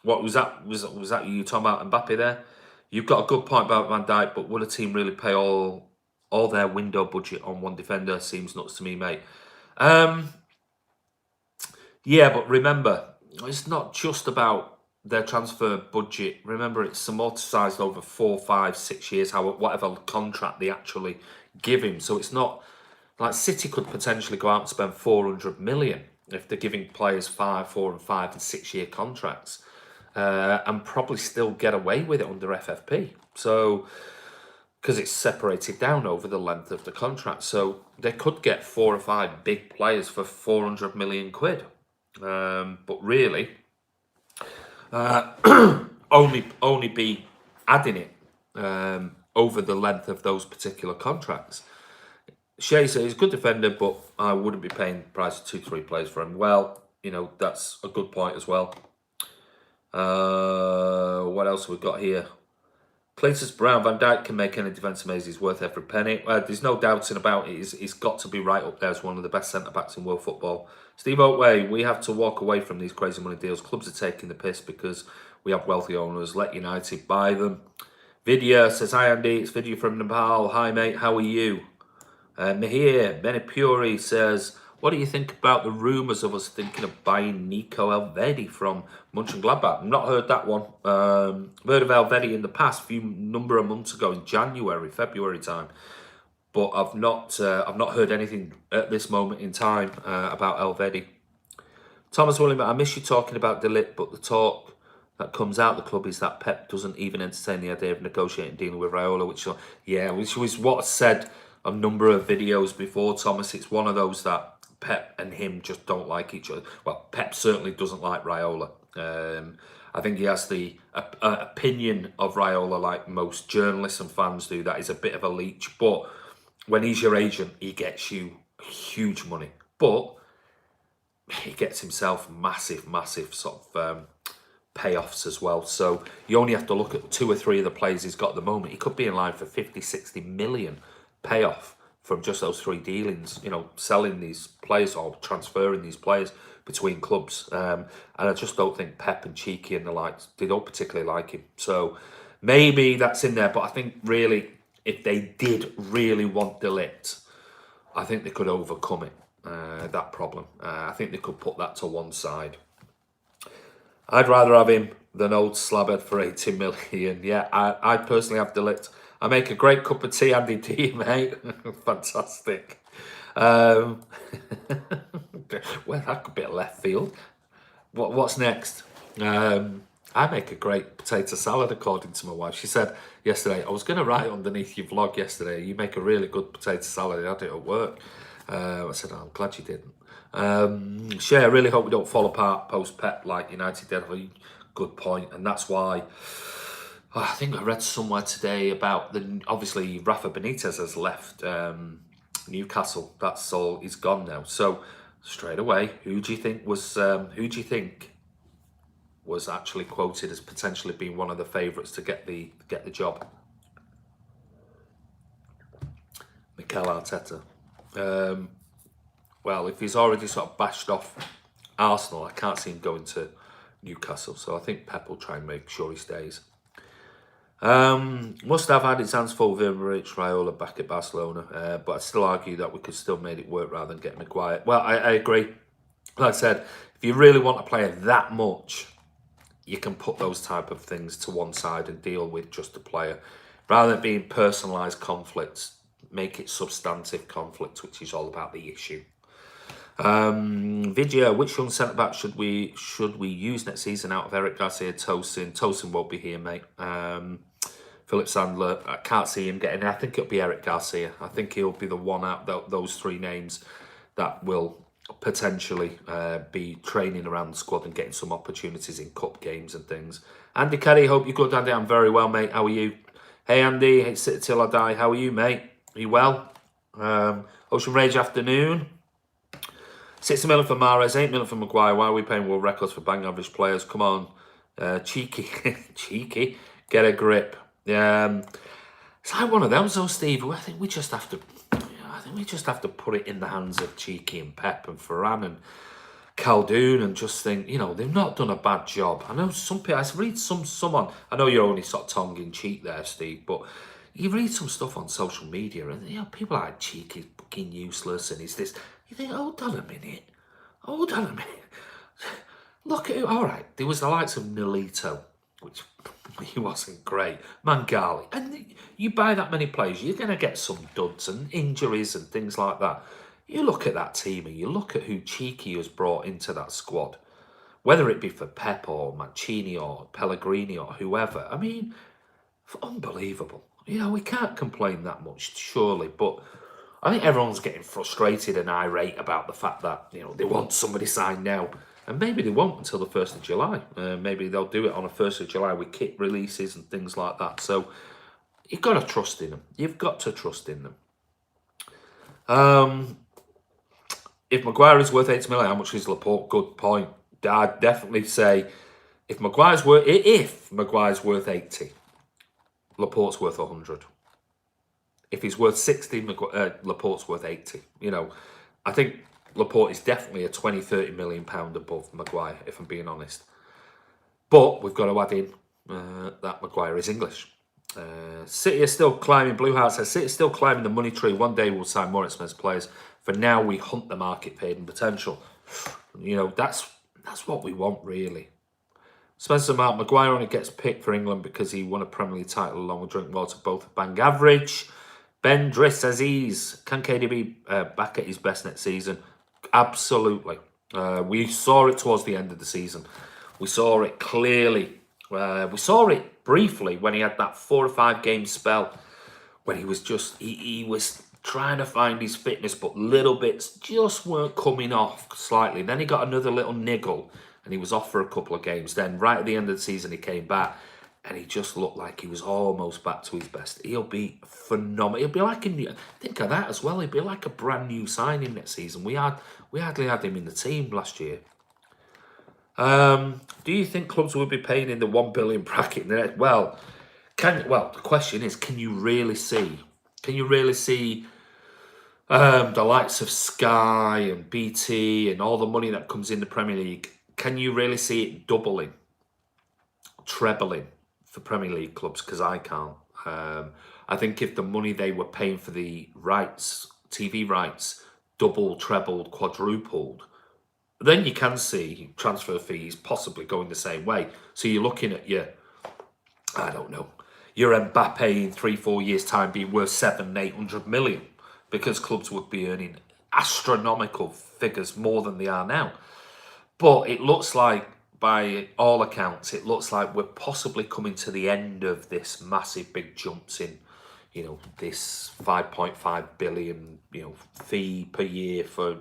What was that? Was that you talking about Mbappe there? You've got a good point about Van Dijk, but would a team really pay all their window budget on one defender? Seems nuts to me, mate. Yeah, but remember, it's not just about their transfer budget. Remember, it's amortised over 4, 5, 6 years, whatever contract they actually give him. So it's not like City could potentially go out and spend 400 million if they're giving players 4, 5, and 6 year contracts, and probably still get away with it under FFP. So, because it's separated down over the length of the contract, so they could get 4 or 5 big players for 400 million quid. But really, only be adding it over the length of those particular contracts. Shea says he's a good defender, but I wouldn't be paying the price of 2-3 players for him. Well, you know, that's a good point as well. What else have we got here? Cletus Brown, Van Dijk can make any defence amazing. He's worth every penny. There's no doubting about it. He's got to be right up there as one of the best centre-backs in world football. Steve Oatway, we have to walk away from these crazy money deals. Clubs are taking the piss because we have wealthy owners. Let United buy them. Vidya says, hi Andy, it's Vidya from Nepal. Hi mate, how are you? Mihir Benipuri says, what do you think about the rumours of us thinking of buying Nico Elvedi from Mönchengladbach? I've not heard that one. Heard of Elvedi in the past, number of months ago in January, February time. But I've not heard anything at this moment in time about Elvedi. Thomas William, I miss you talking about De Ligt, but the talk that comes out of the club is that Pep doesn't even entertain the idea of negotiating dealing with Raiola, which was what I said a number of videos before, Thomas. It's one of those that Pep and him just don't like each other. Well, Pep certainly doesn't like Raiola. I think he has the opinion of Raiola like most journalists and fans do, that he's a bit of a leech. But when he's your agent, he gets you huge money. But he gets himself massive sort of payoffs as well. So you only have to look at 2 or 3 of the players he's got at the moment. He could be in line for 50, 60 million payoff from just those 3 dealings, you know, selling these players or transferring these players between clubs. And I just don't think Pep and Cheeky and the likes, they don't particularly like him. So maybe that's in there. But I think really, if they did really want De Ligt, I think they could overcome it, that problem. I think they could put that to one side. I'd rather have him than old Slabhead for 80 million. Yeah, I personally have De Ligt. I make a great cup of tea, Andy D, mate. Fantastic. Well, that could be a left field. What's next? I make a great potato salad, according to my wife. She said yesterday, I was going to write underneath your vlog yesterday, you make a really good potato salad. I had it at work. I said, I'm glad you didn't. Shay, I really hope we don't fall apart post-Pep like United did. Good point. And that's why I think I read somewhere today about obviously Rafa Benitez has left Newcastle. That's all, he's gone now. So straight away, who do you think was actually quoted as potentially being one of the favourites to get the job? Mikel Arteta. Well, if he's already sort of bashed off Arsenal, I can't see him going to Newcastle. So I think Pep will try and make sure he stays. Must have had its hands full with Rich Raiola back at Barcelona, but I'd still argue that we could still made it work rather than getting Maguire. Well, I agree. Like I said, if you really want a player that much, you can put those type of things to one side and deal with just a player. Rather than being personalised conflicts, make it substantive conflict, which is all about the issue. Video, which young centre-back should we use next season out of Eric Garcia, Tosin? Tosin won't be here, mate. Phillips-Handler, I can't see him getting. I think it'll be Eric Garcia. I think he'll be the one out of those 3 names that will potentially be training around the squad and getting some opportunities in cup games and things. Andy Kelly, hope you're good, Andy. I'm very well, mate. How are you? Hey, Andy. Hey, sit till I die. How are you, mate? Are you well? Ocean Rage afternoon. 60 million for Mahrez, 8 million for Maguire. Why are we paying world records for bang average players? Come on, cheeky, cheeky. Get a grip. It's like one of them, though, Steve. I think we just have to. I think we just have to put it in the hands of Cheeky and Pep and Varane and Khaldoon and just think, they've not done a bad job. I know some people. I read someone. I know you're only sort of tongue in cheek there, Steve, but you read some stuff on social media and people are like Cheeky's fucking useless and he's this. You think, hold on a minute. Look at it. All right, there was the likes of Nolito, which he wasn't great. Mangali. And you buy that many players, you're going to get some duds and injuries and things like that. You look at that team and you look at who Cheeky has brought into that squad, whether it be for Pep or Mancini or Pellegrini or whoever. I mean, unbelievable. We can't complain that much, surely, but I think everyone's getting frustrated and irate about the fact that, they want somebody signed now. And maybe they won't until the 1st of July. Maybe they'll do it on the 1st of July with kit releases and things like that. So you've got to trust in them. You've got to trust in them. If Maguire is worth 80 million, how much is Laporte? Good point. I'd definitely say if Maguire's worth 80, Laporte's worth 100. If he's worth 60, Laporte's worth 80. I think Laporte is definitely a 20, 30 million pound above Maguire, if I'm being honest. But we've got to add in that Maguire is English. City is still climbing. Blue Heart says City is still climbing the money tree. One day we'll sign more expensive players. For now, we hunt the market for hidden potential. That's what we want, really. Spencer Mark, Maguire only gets picked for England because he won a Premier League title along with Drinkwater, both bang average. Ben Driss says can KDB back at his best next season? Absolutely. We saw it towards the end of the season. We saw it clearly. We saw it briefly when he had that 4 or 5 game spell when he was he was trying to find his fitness, but little bits just weren't coming off slightly. Then he got another little niggle and he was off for a couple of games. Then right at the end of the season, he came back and he just looked like he was almost back to his best. He'll be phenomenal. He'll be like think of that as well. He'll be like a brand new signing next season. We hardly had him in the team last year. Do you think clubs will be paying in the 1 billion bracket? Well, the question is, can you really see? The likes of Sky and BT and all the money that comes in the Premier League? Can you really see it doubling, trebling for Premier League clubs? Because I can't. I think if the money they were paying for the rights, TV rights, doubled, trebled, quadrupled, then you can see transfer fees possibly going the same way. So you're looking at your Mbappe in 3-4 years' time being worth 700-800 million because clubs would be earning astronomical figures more than they are now. But it looks like, by all accounts, we're possibly coming to the end of this massive big jumps in, this 5.5 billion, fee per year for,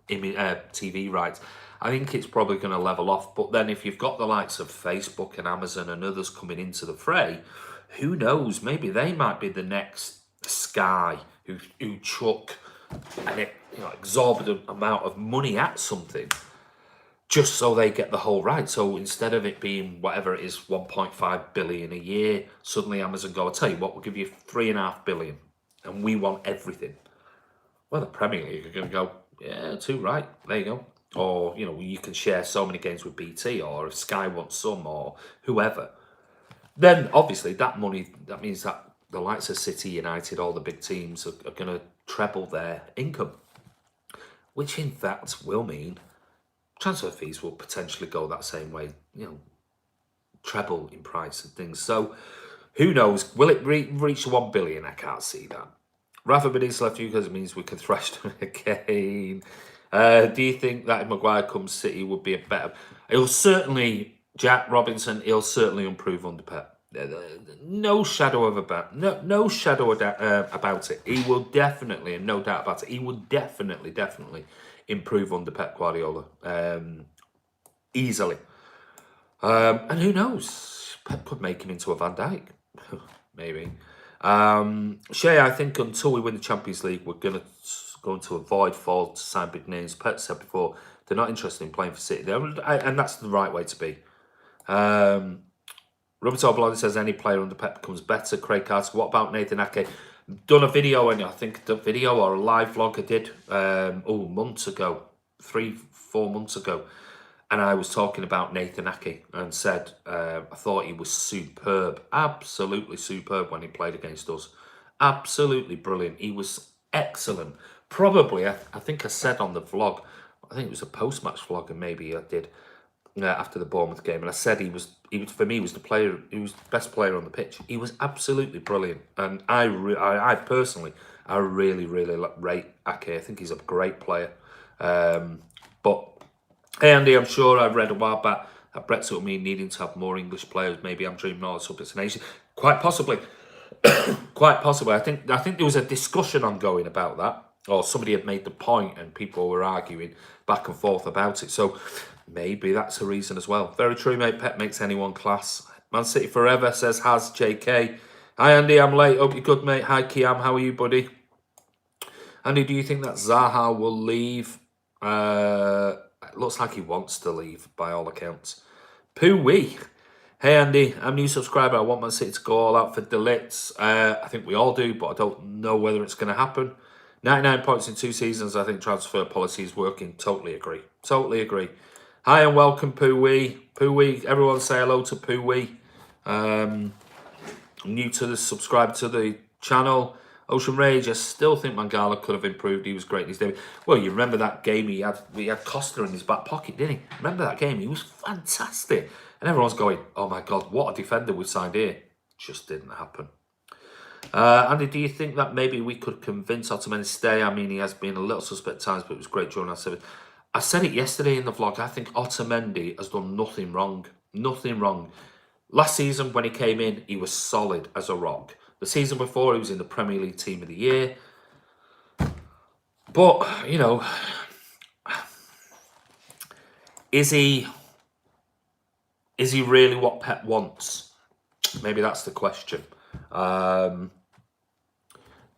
TV rights. I think it's probably going to level off. But then if you've got the likes of Facebook and Amazon and others coming into the fray, who knows? Maybe they might be the next Sky who chuck an exorbitant amount of money at something just so they get the whole right. So instead of it being whatever it is, 1.5 billion a year, suddenly Amazon go, I'll tell you what, we'll give you 3.5 billion and we want everything. Well, the Premier League are going to go, yeah, too right, there you go. Or, you can share so many games with BT, or if Sky wants some, or whoever. Then, obviously, that money, that means that the likes of City, United, all the big teams are going to treble their income. Which, in fact, will mean transfer fees will potentially go that same way, treble in price and things. So, who knows? Will it reach 1 billion? I can't see that. Rafa Benitez left you because it means we can thrash them again. Do you think that if Maguire comes City would be a better... He'll certainly, Jack Robinson, he'll certainly improve under Pep. No shadow of about it. He will definitely, and no doubt about it, he will definitely improve under Pep Guardiola. Easily. And who knows? Pep could make him into a Van Dijk. Maybe. Shay, I think until we win the Champions League, we're going to avoid falls to sign big names. Pep said before, they're not interested in playing for City. And that's the right way to be. Roberto Blondie says any player under Pep becomes better. Craig Carter, what about Nathan Ake? Done a video, and I think the video or a live vlog I did months ago, 3-4 months ago, and I was talking about Nathan Ake and said I thought he was superb, absolutely superb when he played against us, absolutely brilliant. He was excellent. Probably, I think I said on the vlog, I think it was a post-match vlog, and maybe I did after the Bournemouth game, and I said he was for me he was the best player on the pitch. He was absolutely brilliant, and I personally really rate Ake. I think he's a great player. But hey Andy, I'm sure I read a while back that Brexit will mean needing to have more English players. Maybe I'm dreaming all this up. It's a nation. Quite possibly. Quite possibly. I think there was a discussion ongoing about that, or somebody had made the point and people were arguing back and forth about it. So maybe that's a reason as well. Very true, mate. Pep makes anyone class. Man City forever, says Has JK. Hi Andy, I'm late. Hope you're good, mate. Hi Kiam, how are you, buddy? Andy, do you think that Zaha will leave? It looks like he wants to leave by all accounts. Poo-wee. Hey Andy, I'm a new subscriber. I want Man City to go all out for De Ligt. I think we all do, but I don't know whether it's going to happen. 99 points in 2 seasons. I think transfer policy is working. Totally agree. Totally agree. Hi and welcome, Poo-wee. Poo-wee, everyone say hello to Poo-wee. New to the subscribe to the channel. Ocean Rage, I still think Mangala could have improved. He was great in his debut. Well, you remember that game he had Costa in his back pocket, didn't he? Remember that game? He was fantastic. And everyone's going, oh my God, what a defender we signed here. Just didn't happen. Andy, do you think that maybe we could convince Ottoman to stay? I mean, he has been a little suspect at times, but it was great during our service. I said it yesterday in the vlog. I think Otamendi has done nothing wrong. Nothing wrong. Last season, when he came in, he was solid as a rock. The season before, he was in the Premier League Team of the Year. But, you know, is he really what Pep wants? Maybe that's the question.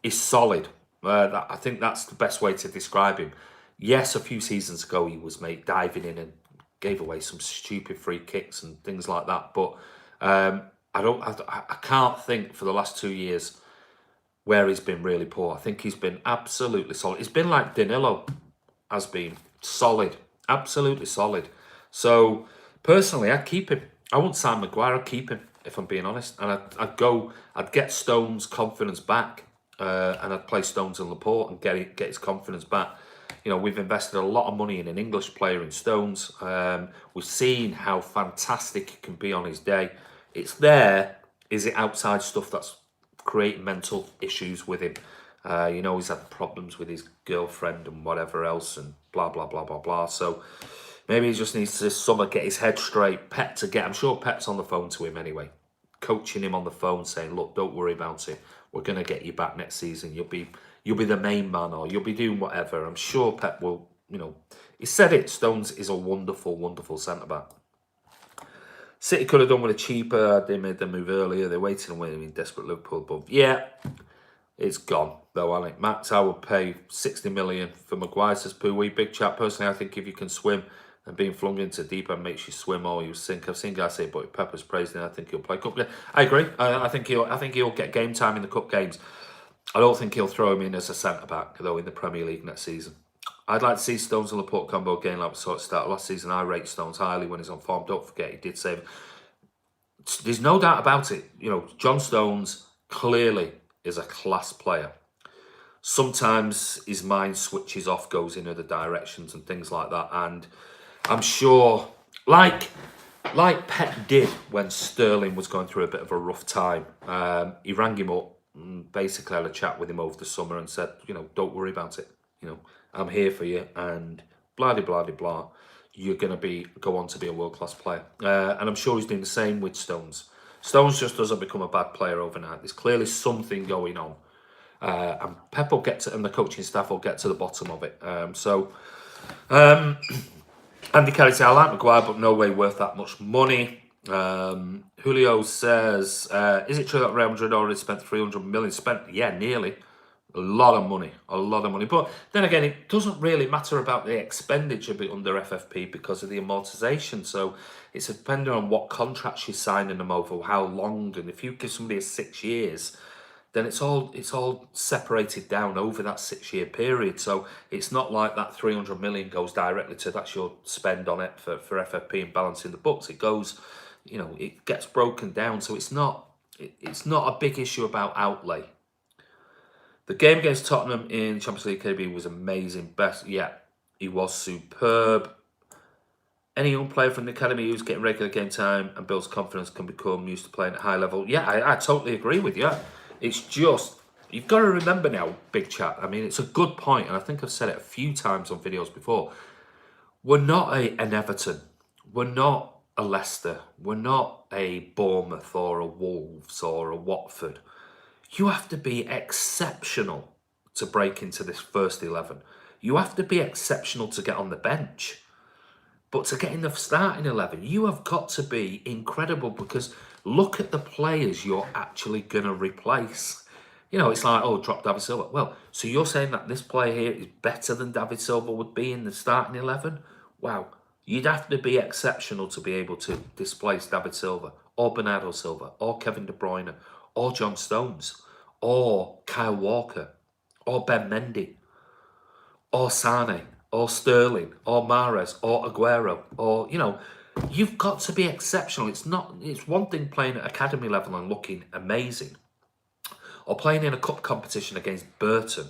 He's solid. I think that's the best way to describe him. Yes, a few seasons ago he was diving in and gave away some stupid free kicks and things like that. But I can't think for the last 2 years where he's been really poor. I think he's been absolutely solid. He's been like Danilo has been. Solid. Absolutely solid. So, personally, I'd keep him. I wouldn't sign Maguire. I'd keep him, if I'm being honest. And I'd get Stones' confidence back. And I'd play Stones and Laporte and get his confidence back. You know, we've invested a lot of money in an English player in Stones. We've seen how fantastic he can be on his day. It's there. Is it outside stuff that's creating mental issues with him? You know, he's had problems with his girlfriend and whatever else and blah, blah, blah, blah, blah. So maybe he just needs to this summer get his head straight. I'm sure Pep's on the phone to him anyway, coaching him on the phone, saying, look, don't worry about it. We're going to get you back next season. You'll be the main man, or you'll be doing whatever. I'm sure Pep will, you know. He said it. Stones is a wonderful, wonderful centre-back. City could have done with a cheaper. They made the move earlier. They're waiting and waiting in desperate Liverpool. But yeah, it's gone, though, isn't it? Max, I would pay 60 million for Maguire, says Poo-wee. Big chat. Personally, I think if you can swim and being flung into deep end makes you swim or you sink. I've seen guys say, but if Pepper's praised him, I think he'll play cup game. I agree. I think he'll get game time in the cup games. I don't think he'll throw him in as a centre back though in the Premier League next season. I'd like to see Stones and Laporte combo again like we saw at the start of last season. I rate Stones highly when he's on form. Don't forget he did save. There's no doubt about it. You know, John Stones clearly is a class player. Sometimes his mind switches off, goes in other directions and things like that. And I'm sure, like Pep did when Sterling was going through a bit of a rough time, he rang him up and basically had a chat with him over the summer and said, you know, don't worry about it. You know, I'm here for you and blah, blah, blah, blah. You're going to go on to be a world-class player. And I'm sure he's doing the same with Stones. Stones just doesn't become a bad player overnight. There's clearly something going on. And Pep will get to, and the coaching staff will get to the bottom of it. So Andy Carey says, I like Maguire, but no way worth that much money. Julio says, is it true that Real Madrid already spent 300 million? Spent, yeah, nearly. A lot of money, a lot of money. But then again, it doesn't really matter about the expenditure under FFP because of the amortization. So it's depending on what contracts you're signing them over, how long. And if you give somebody 6 years, then it's all separated down over that 6 year period. So it's not like that 300 million goes directly to that's your spend on it for FFP and balancing the books. It goes, it gets broken down. So it's not a big issue about outlay. The game against Tottenham in Champions League KB was amazing. He was superb. Any young player from the academy who's getting regular game time and builds confidence can become used to playing at a high level. Yeah, I totally agree with you. It's just, you've got to remember now, big chat. I mean, it's a good point, and I think I've said it a few times on videos before. We're not an Everton. We're not a Leicester. We're not a Bournemouth or a Wolves or a Watford. You have to be exceptional to break into this first 11. You have to be exceptional to get on the bench. But to get in the starting 11, you have got to be incredible because look at the players you're actually going to replace. It's like, drop David Silva. Well, so you're saying that this player here is better than David Silva would be in the starting 11? Wow. You'd have to be exceptional to be able to displace David Silva or Bernardo Silva or Kevin De Bruyne or John Stones or Kyle Walker or Ben Mendy or Sané or Sterling or Mahrez or Aguero or, you've got to be exceptional. It's one thing playing at academy level and looking amazing or playing in a cup competition against Burton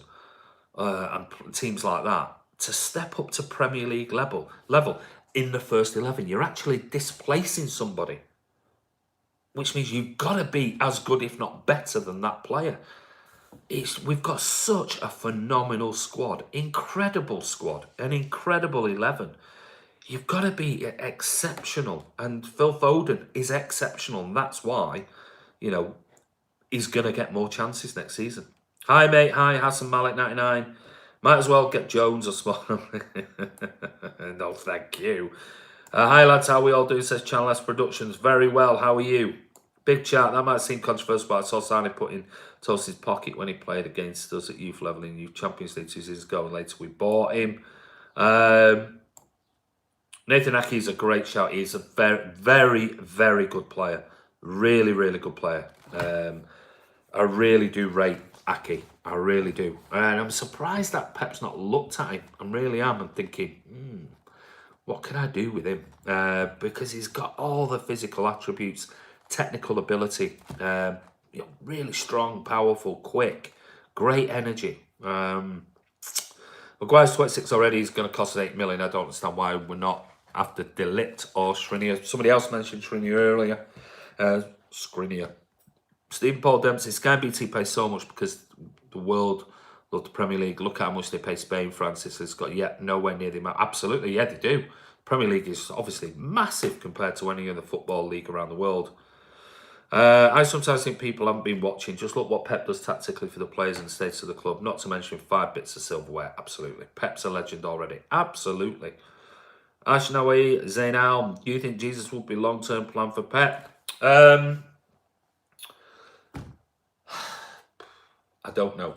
and teams like that. To step up to Premier League level in the first 11, you're actually displacing somebody, which means you've got to be as good, if not better, than that player. We've got such a phenomenal squad, incredible squad, an incredible 11. You've got to be exceptional, and Phil Foden is exceptional, and that's why, he's going to get more chances next season. Hi, mate. Hi, Hassan Malik 99. Might as well get Jones or Small. No, thank you. Hi, lads. How we all do, says Channel S Productions. Very well. How are you? Big chat. That might seem controversial, but I saw Sané put in Toast's pocket when he played against us at youth level in the Champions League 2 seasons ago, and later we bought him. Nathan Aki is a great shout. He's a very, very, very good player. Really, really good player. I really do rate Aki. I really do. And I'm surprised that Pep's not looked at him. I really am. I'm thinking, what can I do with him? Because he's got all the physical attributes, technical ability, really strong, powerful, quick, great energy. Maguire's 26 already. He's going to cost us 8 million. I don't understand why we're not after De Ligt or Skriniar. Somebody else mentioned Skriniar earlier. Skriniar. Stephen Paul Dempsey, Sky BT pays so much because the world love the Premier League. Look at how much they pay Spain. Francis has got yet nowhere near the amount. Absolutely, yeah, they do. Premier League is obviously massive compared to any other football league around the world. I sometimes think people haven't been watching. Just look what Pep does tactically for the players and the status of the club. Not to mention 5 bits of silverware. Absolutely. Pep's a legend already. Absolutely. Ashnawi, Zainal, do you think Jesus will be long-term plan for Pep? I don't know.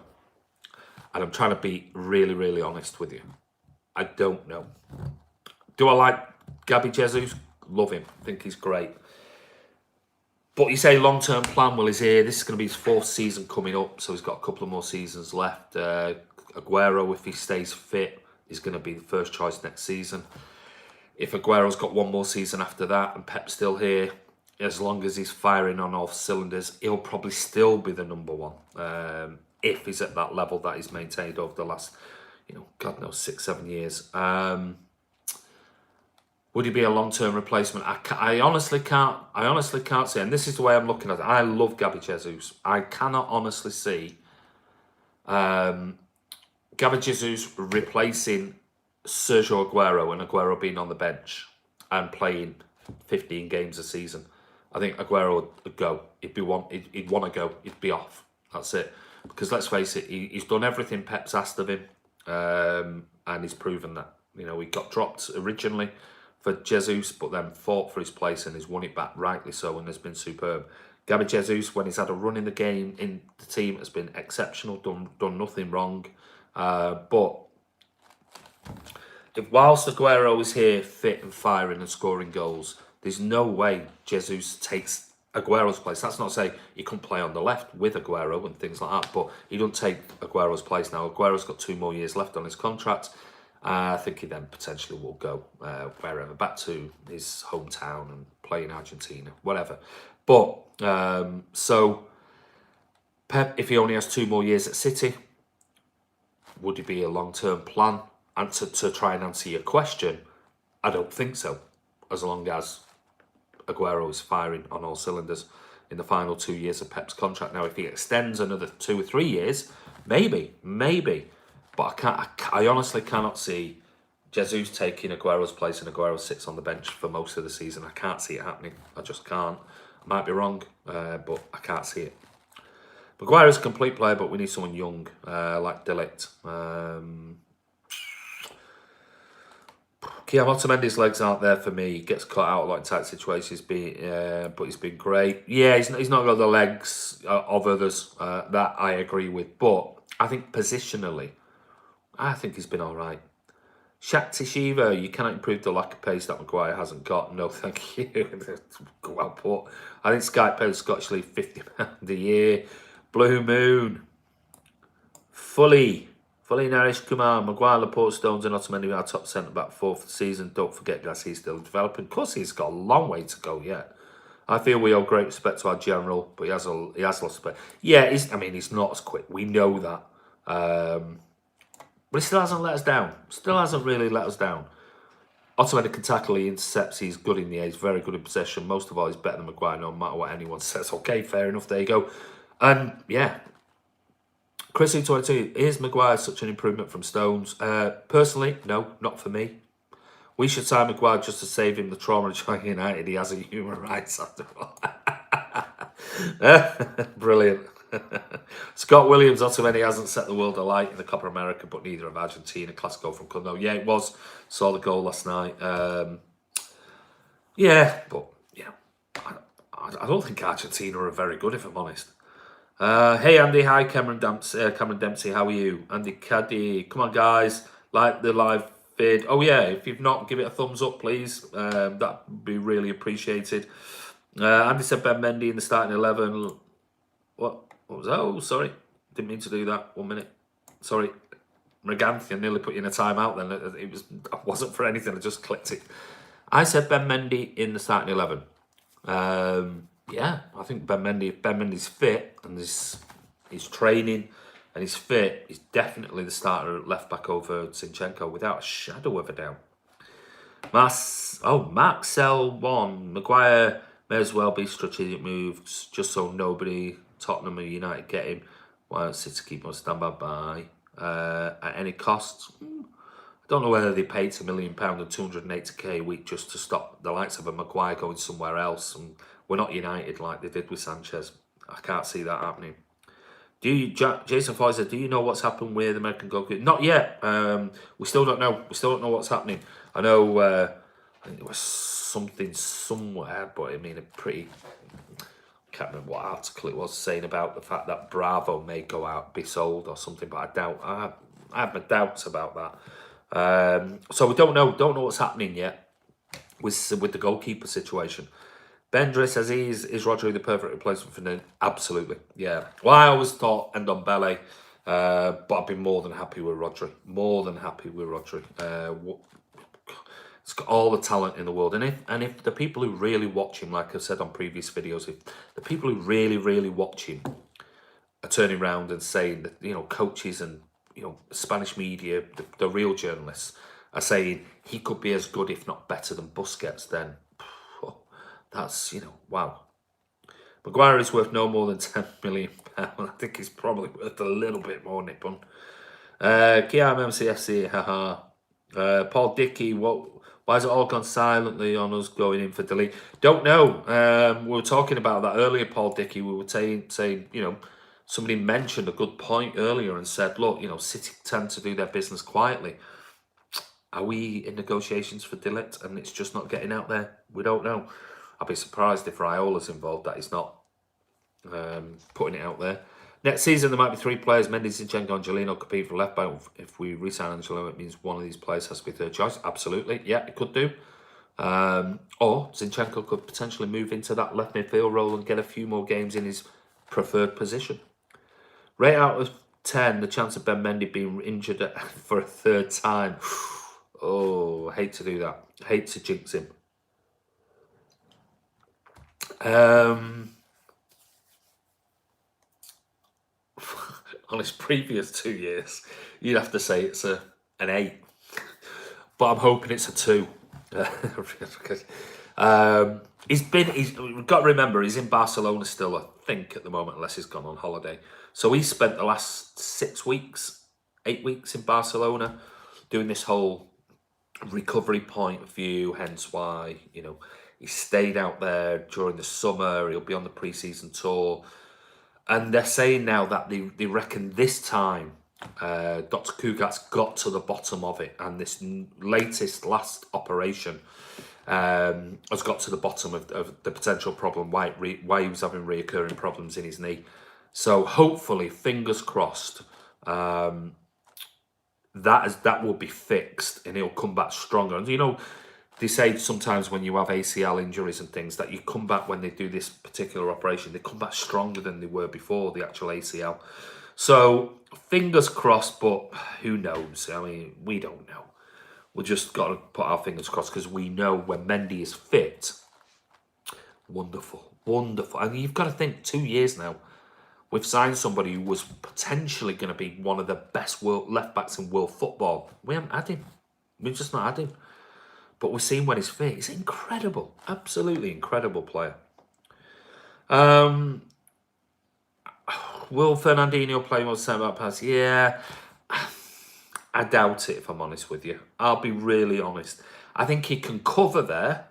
And I'm trying to be really, really honest with you. I don't know. Do I like Gabby Jesus? Love him. Think he's great. But you say long-term plan, well, he's here. This is going to be his 4th season coming up, so he's got a couple of more seasons left. Aguero, if he stays fit, is going to be the first choice next season. If Aguero's got one more season after that and Pep's still here, as long as he's firing on all cylinders, he'll probably still be the number one. If he's at that level that he's maintained over the last, God knows, 6-7 years. Would he be a long-term replacement? I honestly can't say. And this is the way I'm looking at it. I love Gabby Jesus. I cannot honestly see Gabby Jesus replacing Sergio Aguero and Aguero being on the bench and playing 15 games a season. I think Aguero would go. He'd want to go. He'd be off. That's it. Because let's face it, he's done everything Pep's asked of him, and he's proven that. You know, he got dropped originally for Jesus, but then fought for his place and has won it back, rightly so, and has been superb. Gabriel Jesus, when he's had a run in the game, in the team, has been exceptional, done nothing wrong. But if whilst Aguero is here, fit and firing and scoring goals, there's no way Jesus takes Aguero's place. That's not to say he couldn't play on the left with Aguero and things like that, but he don't take Aguero's place now. Aguero's got 2 more years left on his contract. I think he then potentially will go wherever, back to his hometown and play in Argentina, whatever. But so Pep, if he only has 2 more years at City, would it be a long-term plan? And to try and answer your question, I don't think so. As long as Aguero is firing on all cylinders in the final 2 years of Pep's contract. Now, if he extends another 2 or 3 years, maybe. But I honestly cannot see Jesus taking Aguero's place and Aguero sits on the bench for most of the season. I can't see it happening. I just can't. I might be wrong, but I can't see it. Maguire is a complete player, but we need someone young, like De Ligt. Mendy's legs aren't there for me. He gets cut out a lot in tight situations, but he's been great. Yeah, he's not got the legs of others. That I agree with. But I think positionally, I think he's been all right. Shakti Shiva, you cannot improve the lack of pace that Maguire hasn't got. No, thank you. Well put. I think Skype pays Scottish League £50 a year. Blue Moon. Fully Naresh Kumar, Maguire, Laporte, Stones and Otamendi are top centre-back 4th season. Don't forget, guys, he's still developing. Of course, he's got a long way to go yet. I feel we owe great respect to our general, but he has lost respect. Yeah, he's not as quick. We know that. But he still hasn't let us down. Still hasn't really let us down. Otamendi can tackle, he intercepts, he's good in the air, he's very good in possession. Most of all, he's better than Maguire, no matter what anyone says. Okay, fair enough, there you go. And, yeah. Chrissy22, is Maguire such an improvement from Stones? Personally, no, not for me. We should sign Maguire just to save him the trauma of joining United. He has a human rights after all. Brilliant. Scott Williams, Otamendi hasn't set the world alight in the Copa America, but neither have Argentina. Class goal from Gundogan. Yeah, it was. Saw the goal last night. Yeah, but yeah, I don't think Argentina are very good, if I'm honest. Hey Andy, hi Cameron Dempsey, how are you? Andy Caddy, come on guys, like the live vid. Oh yeah, if you've not, give it a thumbs up please. That'd be really appreciated. Andy said Ben Mendy in the starting 11. What was that? Oh, sorry, didn't mean to do that. 1 minute. Sorry, Reganthi, I nearly put you in a timeout then. It wasn't for anything, I just clicked it. I said Ben Mendy in the starting 11. Yeah, I think Ben Mendy's fit and he's training and he's fit, he's definitely the starter at left back over Zinchenko without a shadow of a doubt. Marcel 1. Maguire may as well be strategic moves just so nobody, Tottenham or United, get him. Why don't City keep on standby by at any cost? I don't know whether they paid £1 million and 280k a week just to stop the likes of a Maguire going somewhere else. And we're not United like they did with Sanchez. I can't see that happening. Jason Foyser, do you know what's happened with American goalkeeper? Not yet. We still don't know. We still don't know what's happening. I know I think there was something somewhere, but I mean a pretty... I can't remember what article it was saying about the fact that Bravo may go out, be sold or something, but I doubt. I have my doubts about that. So we don't know what's happening yet with the goalkeeper situation. Bendra says, is Rodri the perfect replacement for Fernandinho? Absolutely, yeah. Well, I always thought Ndombele, but I've been more than happy with Rodri. More than happy with Rodri. It's got all the talent in the world. And if the people who really watch him, like I said on previous videos, if the people who really, really watch him are turning around and saying that, you know, coaches and, you know, Spanish media, the real journalists, are saying he could be as good, if not better, than Busquets, then that's, you know, wow. Maguire is worth no more than £10 million. I think he's probably worth a little bit more, Nippon. Kiam MCFC, haha. Paul Dickey, why has it all gone silently on us going in for delete? Don't know. We were talking about that earlier, Paul Dickey. We were saying, you know, somebody mentioned a good point earlier and said, look, you know, City tend to do their business quietly. Are we in negotiations for De Ligt and it's just not getting out there? We don't know. I'd be surprised if Raiola's involved that he's not putting it out there. Next season, there might be 3 players. Mendy, Zinchenko, Angelino compete for left back. If we re-sign Angelo, it means one of these players has to be third choice. Absolutely. Yeah, it could do. Or Zinchenko could potentially move into that left midfield role and get a few more games in his preferred position. Rate out of 10, the chance of Ben Mendy being injured for a 3rd time. Oh, I hate to do that. I hate to jinx him. On his previous 2 years, you'd have to say it's an 8. But I'm hoping it's a 2. We've got to remember, he's in Barcelona still, I think, at the moment, unless he's gone on holiday. So he spent the last 6 weeks, 8 weeks in Barcelona doing this whole recovery point of view, hence why, he stayed out there during the summer. He'll be on the pre-season tour. And they're saying now that they reckon this time Dr. Kugat's got to the bottom of it, and this last operation has got to the bottom of the potential problem, why he was having reoccurring problems in his knee. So hopefully, fingers crossed, that will be fixed and he'll come back stronger. And they say sometimes when you have ACL injuries and things that you come back, when they do this particular operation, they come back stronger than they were before the actual ACL. So fingers crossed, but who knows? I mean, we don't know. We just got to put our fingers crossed, because we know when Mendy is fit, wonderful, wonderful. And you've got to think, 2 years now, we've signed somebody who was potentially going to be one of the best left backs in world football. We haven't had him. We've just not had him. But we've seen when he's fit. He's incredible. Absolutely incredible player. Will Fernandinho play more centre-back pass? Yeah. I doubt it, if I'm honest with you. I'll be really honest. I think he can cover there.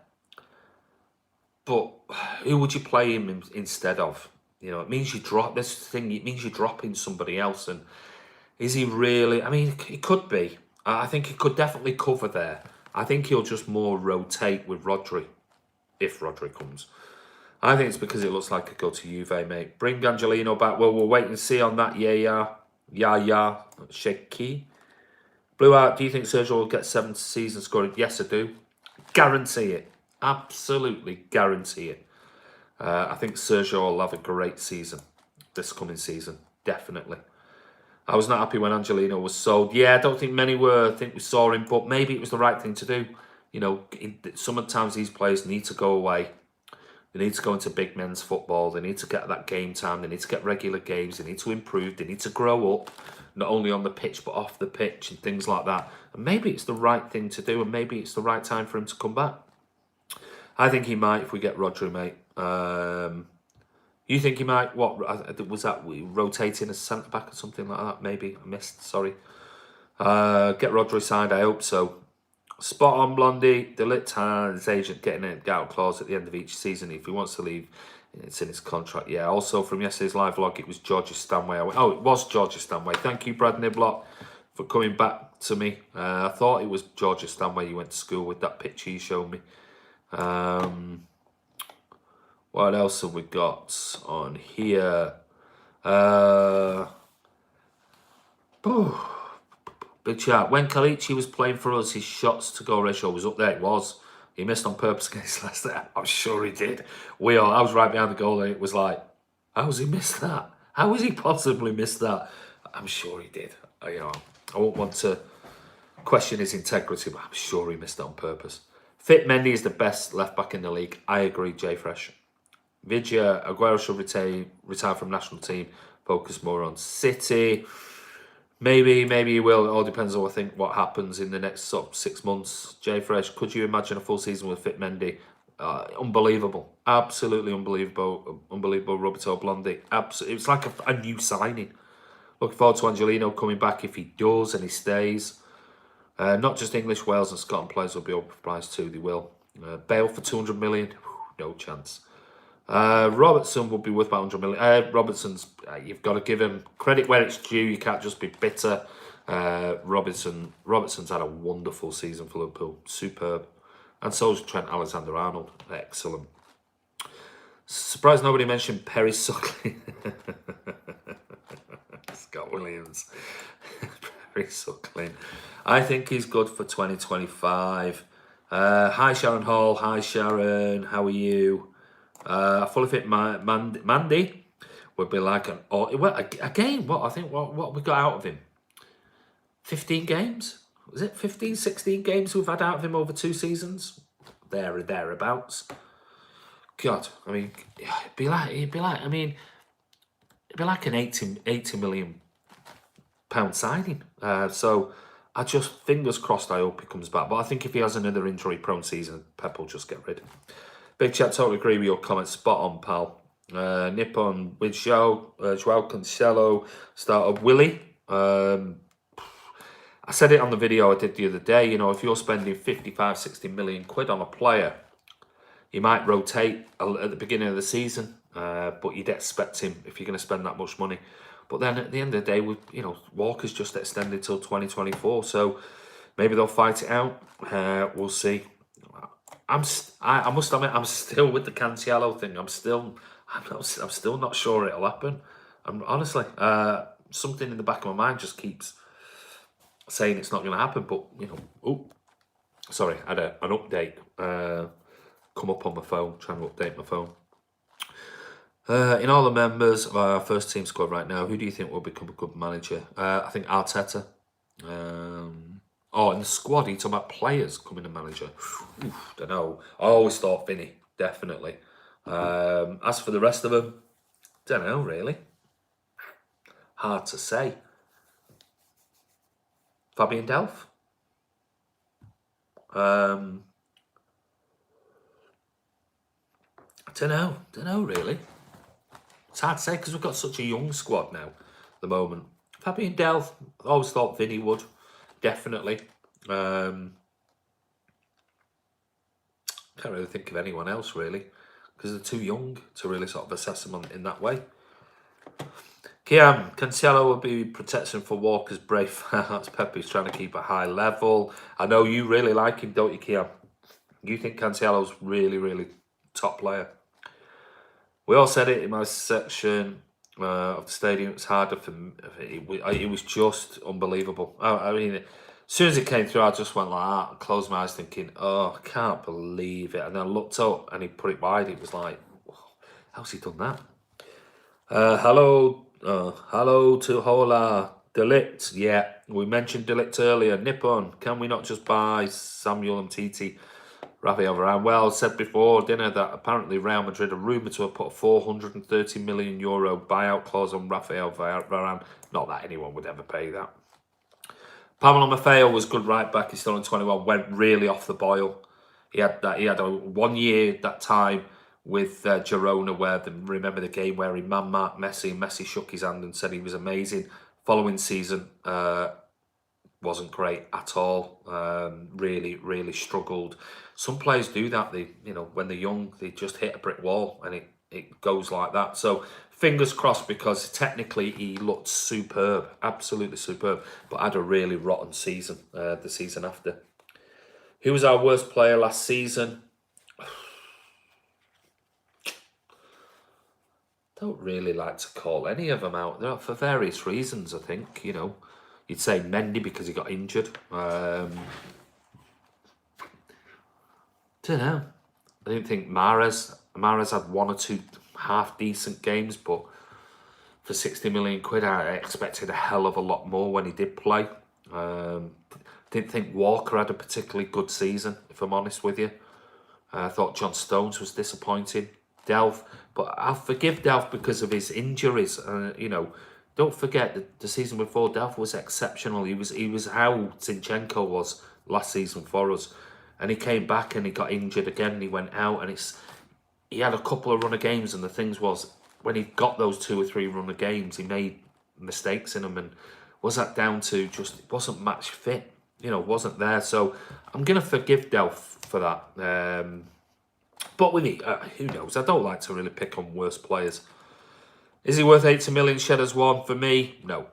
But who would you play him instead of? It means you drop this thing. It means you're dropping somebody else. And is he really? I mean, it could be. I think he could definitely cover there. I think he'll just more rotate with Rodri, if Rodri comes. I think it's because it looks like a go to Juve, mate. Bring Angelino back. Well, we'll wait and see on that. Yeah. Shaky. Blue Art, do you think Sergio will get 7 season scoring? Yes, I do. Guarantee it. Absolutely guarantee it. I think Sergio will have a great season this coming season. Definitely. I was not happy when Angelino was sold. Yeah, I don't think many were. I think we saw him, but maybe it was the right thing to do. Sometimes these players need to go away. They need to go into big men's football. They need to get that game time. They need to get regular games. They need to improve. They need to grow up, not only on the pitch, but off the pitch and things like that. And maybe it's the right thing to do, and maybe it's the right time for him to come back. I think he might if we get Rodri, mate. You think he might? What was that? Rotating as centre back or something like that? Maybe I missed. Sorry. Get Rodri signed. I hope so. Spot on, Blondie. De Ligt has his agent getting an out clause at the end of each season. If he wants to leave, it's in his contract. Yeah. Also from yesterday's live vlog, it was Georgia Stanway. It was Georgia Stanway. Thank you, Brad Niblock, for coming back to me. I thought it was Georgia Stanway you went to school with, that picture you showed me. What else have we got on here? Big chat. When Kalichi was playing for us, his shots to goal ratio was up there. It was. He missed on purpose against Leicester. I'm sure he did. I was right behind the goal, and it was like, how has he missed that? How has he possibly missed that? I'm sure he did. I won't want to question his integrity, but I'm sure he missed it on purpose. Fit Mendy is the best left back in the league. I agree, Jay Fresh. Vidya, Aguero should retire from national team, focus more on City. Maybe he will. It all depends on, I think, what happens in the next sort of 6 months. Jay Fresh, could you imagine a full season with Fit Mendy? Unbelievable. Absolutely unbelievable. Unbelievable, Roberto Blondie. Absolutely. It's like a new signing. Looking forward to Angelino coming back if he does and he stays. Not just English, Wales and Scotland players will be overpriced too. They will. Bale for 200 million? No chance. Robertson will be worth about 100 million. Robertson's, you've got to give him credit where it's due. You can't just be bitter. Robertson's had a wonderful season for Liverpool. Superb. And so's Trent Alexander-Arnold. Excellent. Surprised nobody mentioned Perry Suckling. Scott Williams. Perry Suckling. I think he's good for 2025. Hi Sharon Hall. Hi Sharon. How are you? Fully fit Mandy would be like an... Well, again, what we got out of him? 15 games? Was it 15, 16 games we've had out of him over 2 seasons? There or thereabouts. God, I mean, it'd be like an 80 million pound signing. So I just, fingers crossed, I hope he comes back. But I think if he has another injury-prone season, Pep will just get rid. Big chat, totally agree with your comments. Spot on, pal. Nippon with Joao Cancelo, start of Willie. I said it on the video I did the other day, you know, if you're spending 55, 60 million quid on a player, you might rotate at the beginning of the season, but you'd expect him if you're going to spend that much money. But then at the end of the day, Walker's just extended till 2024, so maybe they'll fight it out. We'll see. I must admit, I'm still with the Cancelo thing. I'm still not sure it'll happen. Honestly, something in the back of my mind just keeps saying it's not going to happen. But sorry, I had an update come up on my phone, trying to update my phone. In all the members of our first team squad right now, who do you think will become a good manager? I think Arteta. In the squad, you talking about players coming to manager? Don't know. I always thought Vinny, definitely. As for the rest of them, don't know really. Hard to say. Fabian Delph. I don't know really. It's hard to say because we've got such a young squad now at the moment. Fabian Delph, I always thought Vinny would, definitely. Can't really think of anyone else really because they're too young to really sort of assess them in that way. Kiam, Cancelo will be protection for Walker's brave. That's Pepe's trying to keep a high level. I know you really like him, don't you, Kiam? You think Cancelo's really, really top player. We all said it in my section of the stadium. It's harder for it was just unbelievable. I mean, as soon as it came through, I just went like that, closed my eyes thinking, oh, I can't believe it. And then I looked up and he put it wide. It was like, how's he done that? Hello to Hola. Delict. Yeah, we mentioned Delict earlier. Nippon, can we not just buy Samuel and Titi? Rafael Varane. Well, said before dinner that apparently Real Madrid are rumoured to have put a €430 million buyout clause on Rafael Varane. Not that anyone would ever pay that. Pamela Maffeo was good right back. He's still in 21. Went really off the boil. He had a 1 year that time with Girona where remember the game where he man-marked Messi and Messi shook his hand and said he was amazing. Following season wasn't great at all. Really, really struggled. Some players do that. They, when they're young, they just hit a brick wall and it goes like that. So fingers crossed because technically he looked superb, absolutely superb, but had a really rotten season the season after. Who was our worst player last season? Don't really like to call any of them out for various reasons. I think you'd say Mendy because he got injured. Don't know. I didn't think Mahrez had 1 or 2 half decent games, but for 60 million quid, I expected a hell of a lot more when he did play. Didn't think Walker had a particularly good season, if I'm honest with you. I thought John Stones was disappointing. Delph, but I'll forgive Delph because of his injuries. Don't forget that the season before Delph was exceptional. He was how Zinchenko was last season for us, and he came back and he got injured again. And he went out, and he had a couple of run of games, and the things was when he got those 2 or 3 run of games, he made mistakes in them, and was that down to just it wasn't match fit? Wasn't there. So I'm gonna forgive Delph for that. But with it, who knows? I don't like to really pick on worst players. Is he worth 80 million? Shed as one for me? No.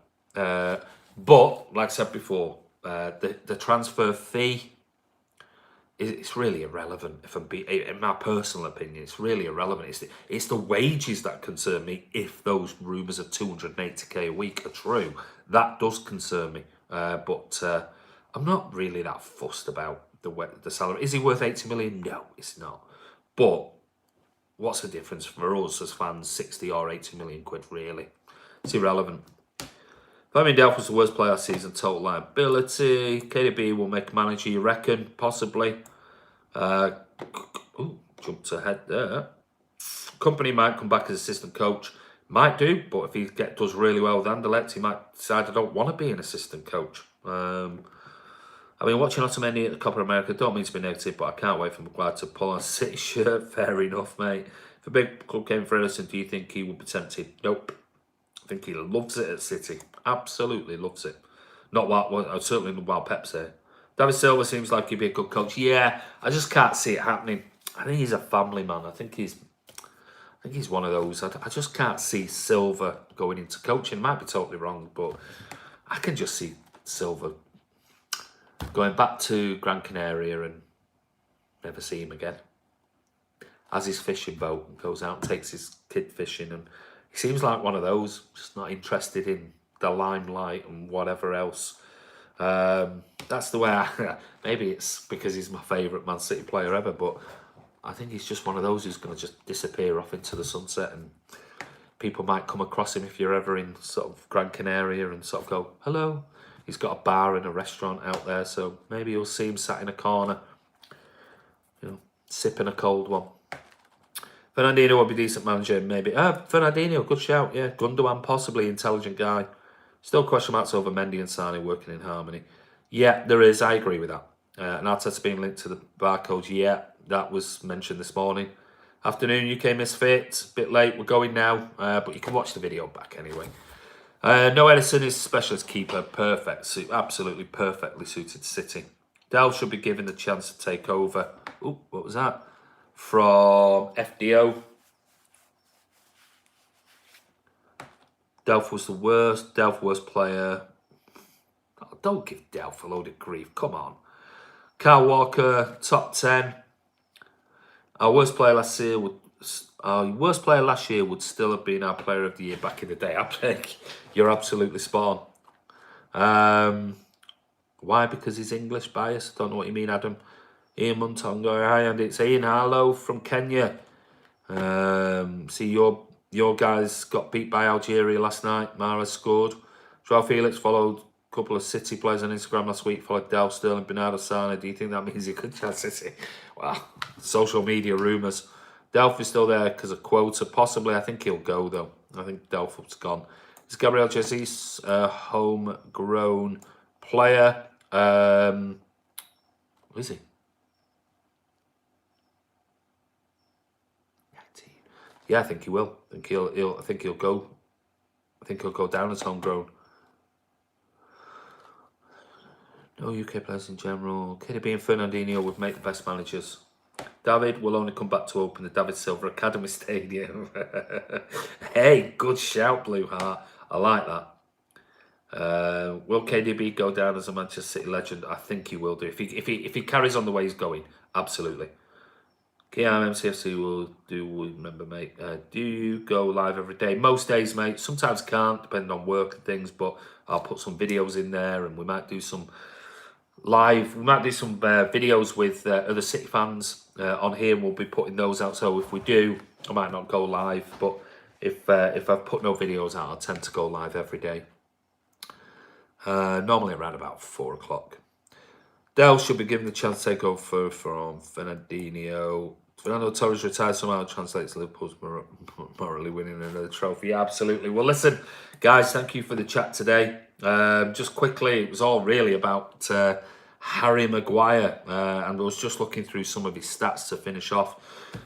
But like I said before, the transfer fee, it's really irrelevant. In my personal opinion, it's really irrelevant. It's the wages that concern me. If those rumours of 280k a week are true, that does concern me. But I'm not really that fussed about the salary. Is he worth 80 million? No, it's not. But what's the difference for us as fans? 60 or 80 million quid, really? It's irrelevant. Delph was the worst player last season, total liability. KDB will make a manager, you reckon? Possibly. Jumped ahead there. Company might come back as assistant coach. Might do, but if he does really well with Anderlecht, he might decide I don't want to be an assistant coach. I mean, watching Otamendi at the Copa America, don't mean to be negative, but I can't wait for Maguire to pull on a City shirt. Fair enough, mate. If a big club came for Ederson, do you think he would be tempted? Nope. I think he loves it at City. Absolutely loves it. Not while, certainly not while Pep's there. David Silva seems like he'd be a good coach. Yeah, I just can't see it happening. I think he's a family man. I think he's one of those. I just can't see Silva going into coaching. Might be totally wrong, but I can just see Silva going back to Gran Canaria and never see him again. Has his fishing boat and goes out and takes his kid fishing, and he seems like one of those, just not interested in the limelight and whatever else. That's the way maybe it's because he's my favourite Man City player ever, but I think he's just one of those who's going to just disappear off into the sunset, and people might come across him if you're ever in sort of Gran Canaria and sort of go, hello. He's got a bar and a restaurant out there, so maybe you'll see him sat in a corner, sipping a cold one. Fernandinho would be a decent manager, maybe. Fernandinho, good shout, yeah. Gundogan, possibly intelligent guy. Still question marks over Mendy and Sané working in harmony. Yeah, there is. I agree with that. And Arteta being linked to the barcodes. Yeah, that was mentioned this morning. Afternoon, UK Misfits. Bit late. We're going now. But you can watch the video back anyway. No Ederson is specialist keeper. Perfect. Absolutely perfectly suited to City. Dal should be given the chance to take over. Ooh, what was that? From FDO. Delph was the worst. Delph worst player. Oh, don't give Delph a load of grief. Come on. Kyle Walker, top 10. Our worst player last year would still have been our player of the year back in the day. I think you're absolutely spot on. Why? Because he's English biased. Don't know what you mean, Adam. Ian Muntongo, hi, and it's Ian Harlow from Kenya. See, your guys got beat by Algeria last night. Mara scored. Joao Felix followed a couple of City players on Instagram last week. Followed Del Sterling, Bernardo Sané. Do you think that means he could chance City? Well, social media rumours. Delph is still there because of quota. Possibly, I think he'll go though. I think Delph's gone. Is Gabriel Jesus a homegrown player? Is he? Yeah, I think he will. I think he'll go. I think he'll go down as homegrown. No UK players in general. KDB and Fernandinho would make the best managers. David will only come back to open the David Silver Academy Stadium. Hey, good shout, Blue Heart. I like that. Will KDB go down as a Manchester City legend? I think he will do. If he carries on the way he's going, absolutely. QnA MCFC will do. Remember, mate. Do you go live every day? Most days, mate. Sometimes can't, depending on work and things. But I'll put some videos in there, and we might do some live. We might do some videos with other City fans on here. And we'll be putting those out. So if we do, I might not go live. But if I've put no videos out, I tend to go live every day. Normally around about 4 o'clock. Del should be given the chance to take over from Fernandinho. Fernando Torres retired somehow translates Liverpool's morally winning another trophy. Yeah, absolutely. Well, listen, guys, thank you for the chat today. Just quickly, it was all really about Harry Maguire, and I was just looking through some of his stats to finish off.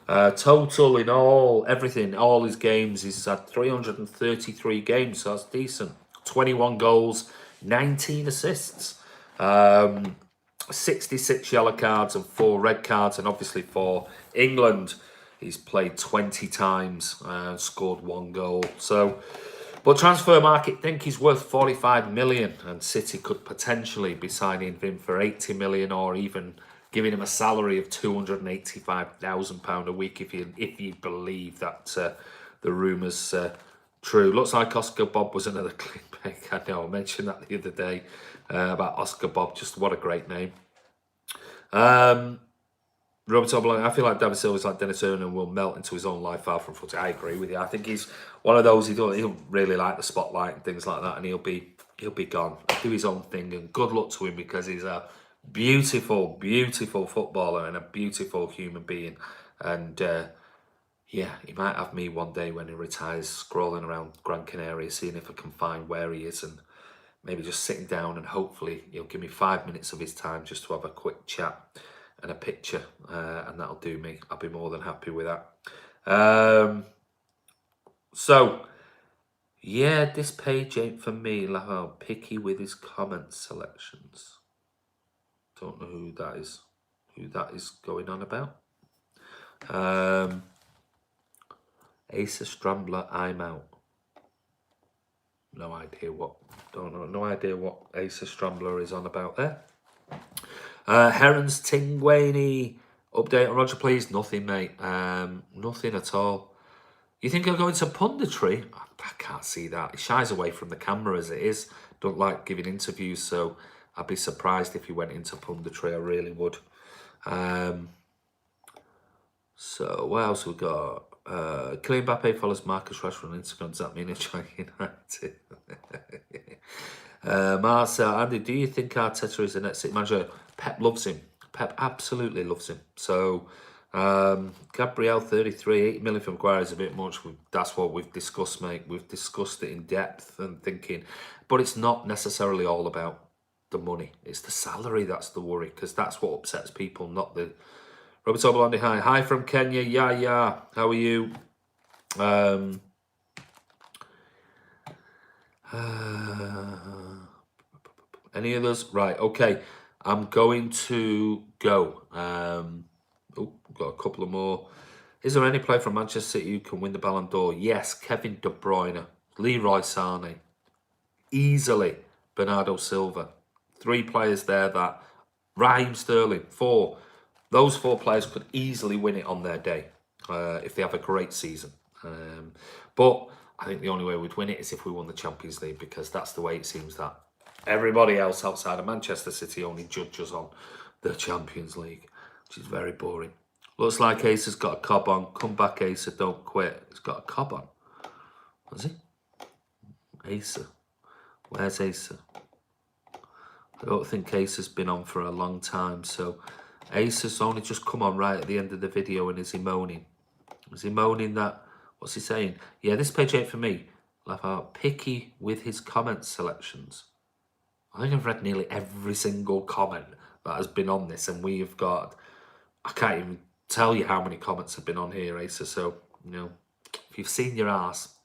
Total in all, everything, all his games, he's had 333 games, so that's decent. 21 goals, 19 assists. 66 yellow cards and 4 red cards, and obviously for England he's played 20 times and scored 1 goal. So But transfer market think he's worth 45 million, and City could potentially be signing him for 80 million, or even giving him a salary of £285,000 a week if you believe that the rumours true. Looks like Oscar Bob was another clickbait. I know I mentioned that the other day about Oscar Bob. Just what a great name. Robert Oblong, I feel like David Silva's like Dennis Irwin, will melt into his own life far from footy. I agree with you. I think he's one of those, he'll really like the spotlight and things like that, and he'll be gone. Do his own thing, and good luck to him, because he's a beautiful, beautiful footballer and a beautiful human being. And yeah, he might have me one day when he retires, scrolling around Gran Canaria, seeing if I can find where he is, and maybe just sitting down, and hopefully he'll give me 5 minutes of his time just to have a quick chat and a picture, and that'll do me. I'll be more than happy with that. So, yeah, this page ain't for me. Like, how picky with his comment selections. Don't know who that is going on about. Asa Strambler, I'm out. No idea what. Don't know. No idea what Asa Strambler is on about there. Herons Tingwaney, update on Roger, please. Nothing, mate. Nothing at all. You think he'll go into punditry? I can't see that. He shies away from the camera as it is. Don't like giving interviews, so I'd be surprised if he went into punditry. I really would. So what else we got? Kylian Mbappe follows Marcus Rashford on Instagram. Does that mean he's trying United? Marcel, Andy, do you think Arteta is the next City manager? Pep loves him. Pep absolutely loves him. So, Gabriel, 33, 8 million for Maguire is a bit much. That's what we've discussed, mate. We've discussed it in depth and thinking. But it's not necessarily all about the money. It's the salary that's the worry, because that's what upsets people, not the... Robert Oblandi, hi. Hi from Kenya. Yeah. How are you? Any others? Right, okay. I'm going to go. Got a couple of more. Is there any player from Manchester City who can win the Ballon d'Or? Yes, Kevin De Bruyne, Leroy Sané, easily Bernardo Silva. 3 players there that... Raheem Sterling, 4. Those 4 players could easily win it on their day if they have a great season. But I think the only way we'd win it is if we won the Champions League, because that's the way it seems that everybody else outside of Manchester City only judges on the Champions League, which is very boring. Looks like Ace has got a cob on. Come back, Ace, don't quit. He's got a cob on. Has he? Asa. Where's Asa? I don't think Ace has been on for a long time, so Ace has only just come on right at the end of the video, and is he moaning? Is he moaning that... What's he saying? Yeah, this page ain't for me. Like, picky with his comment selections. I think I've read nearly every single comment that has been on this, and we've got... I can't even tell you how many comments have been on here, Asa, so, you know, if you've seen your ass,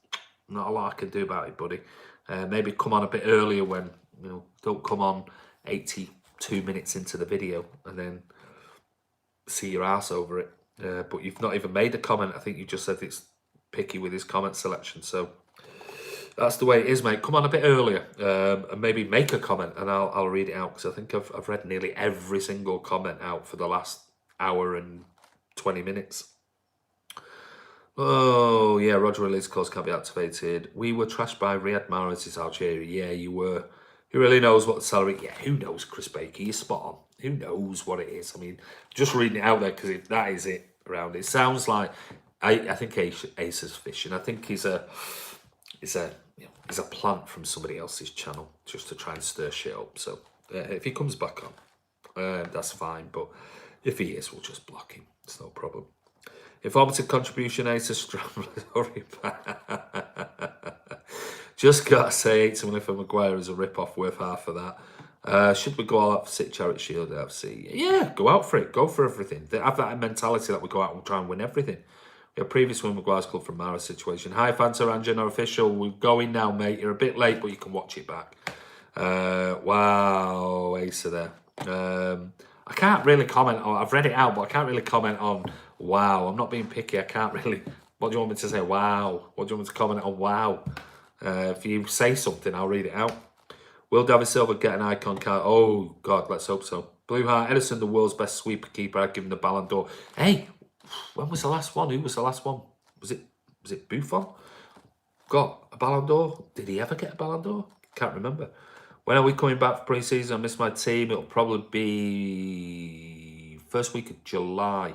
not a lot I can do about it, buddy. Maybe come on a bit earlier when, you know, don't come on 82 minutes into the video and then see your ass over it. But you've not even made a comment. I think you just said it's picky with his comment selection. So that's the way it is, mate. Come on a bit earlier and maybe make a comment, and I'll read it out, because I think I've read nearly every single comment out for the last hour and 20 minutes. Oh, yeah, Roger release clause can't be activated. We were trashed by Riyad Mahrez' Algeria. Yeah, you were. Who really knows what the salary... Yeah, who knows, Chris Baker? You're spot on. Who knows what it is? I mean, just reading it out there, because that is it around. It sounds like... I think Ace is fishing. I think he's a plant from somebody else's channel just to try and stir shit up. So if he comes back on, that's fine. But if he is, we'll just block him. It's no problem. Informative contribution, Ace is strong. Just gotta say, 80 million for Maguire is a rip-off worth half of that. Should we go all out for City Charity Shield FC? Yeah, go out for it. Go for everything. They have that mentality that we go out and try and win everything. We had previous win Maguire's club from Mara's situation. Hi, Fantaranjan, our official. We're going now, mate. You're a bit late, but you can watch it back. Wow, Asa there. I can't really comment on... I've read it out, but I can't really comment on... Wow, I'm not being picky. I can't really... What do you want me to say? Wow. What do you want me to comment on? Wow. If you say something, I'll read it out. Will David Silva get an icon card? Oh, God, let's hope so. Blue Heart, Edison, the world's best sweeper keeper. I'd give him the Ballon d'Or. Hey, when was the last one? Who was the last one? Was it Buffon? Got a Ballon d'Or? Did he ever get a Ballon d'Or? Can't remember. When are we coming back for pre-season? I miss my team. It'll probably be first week of July.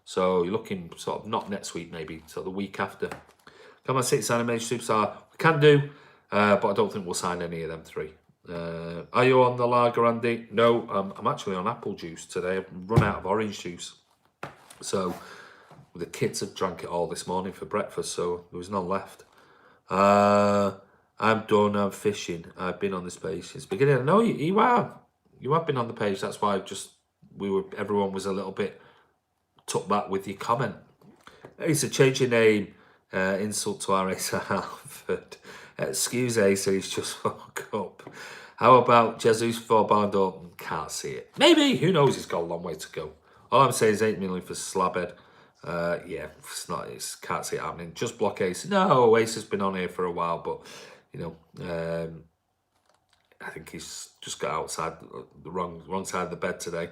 So you're looking sort of not next week, maybe, so the week after. Come on, City sign a major superstar. We can do, but I don't think we'll sign any of them three. Are you on the lager, Andy? No, I'm actually on apple juice today. I've run out of orange juice. So the kids have drank it all this morning for breakfast, so there was none left. I'm done. I'm fishing. I've been on this page since the beginning. No, you have. You have been on the page. That's why everyone was a little bit took back with your comment. It's a change your name. Insult to R.A. Halford. Excuse Asa, he's just woke up. How about Jesus for Ballon d'Or? Can't see it. Maybe. Who knows? He's got a long way to go. All I'm saying is 8 million for Slabhead. Yeah, it's not. Can't see it happening. Just block Ace. No, Ace has been on here for a while, but you know, I think he's just got outside the wrong side of the bed today.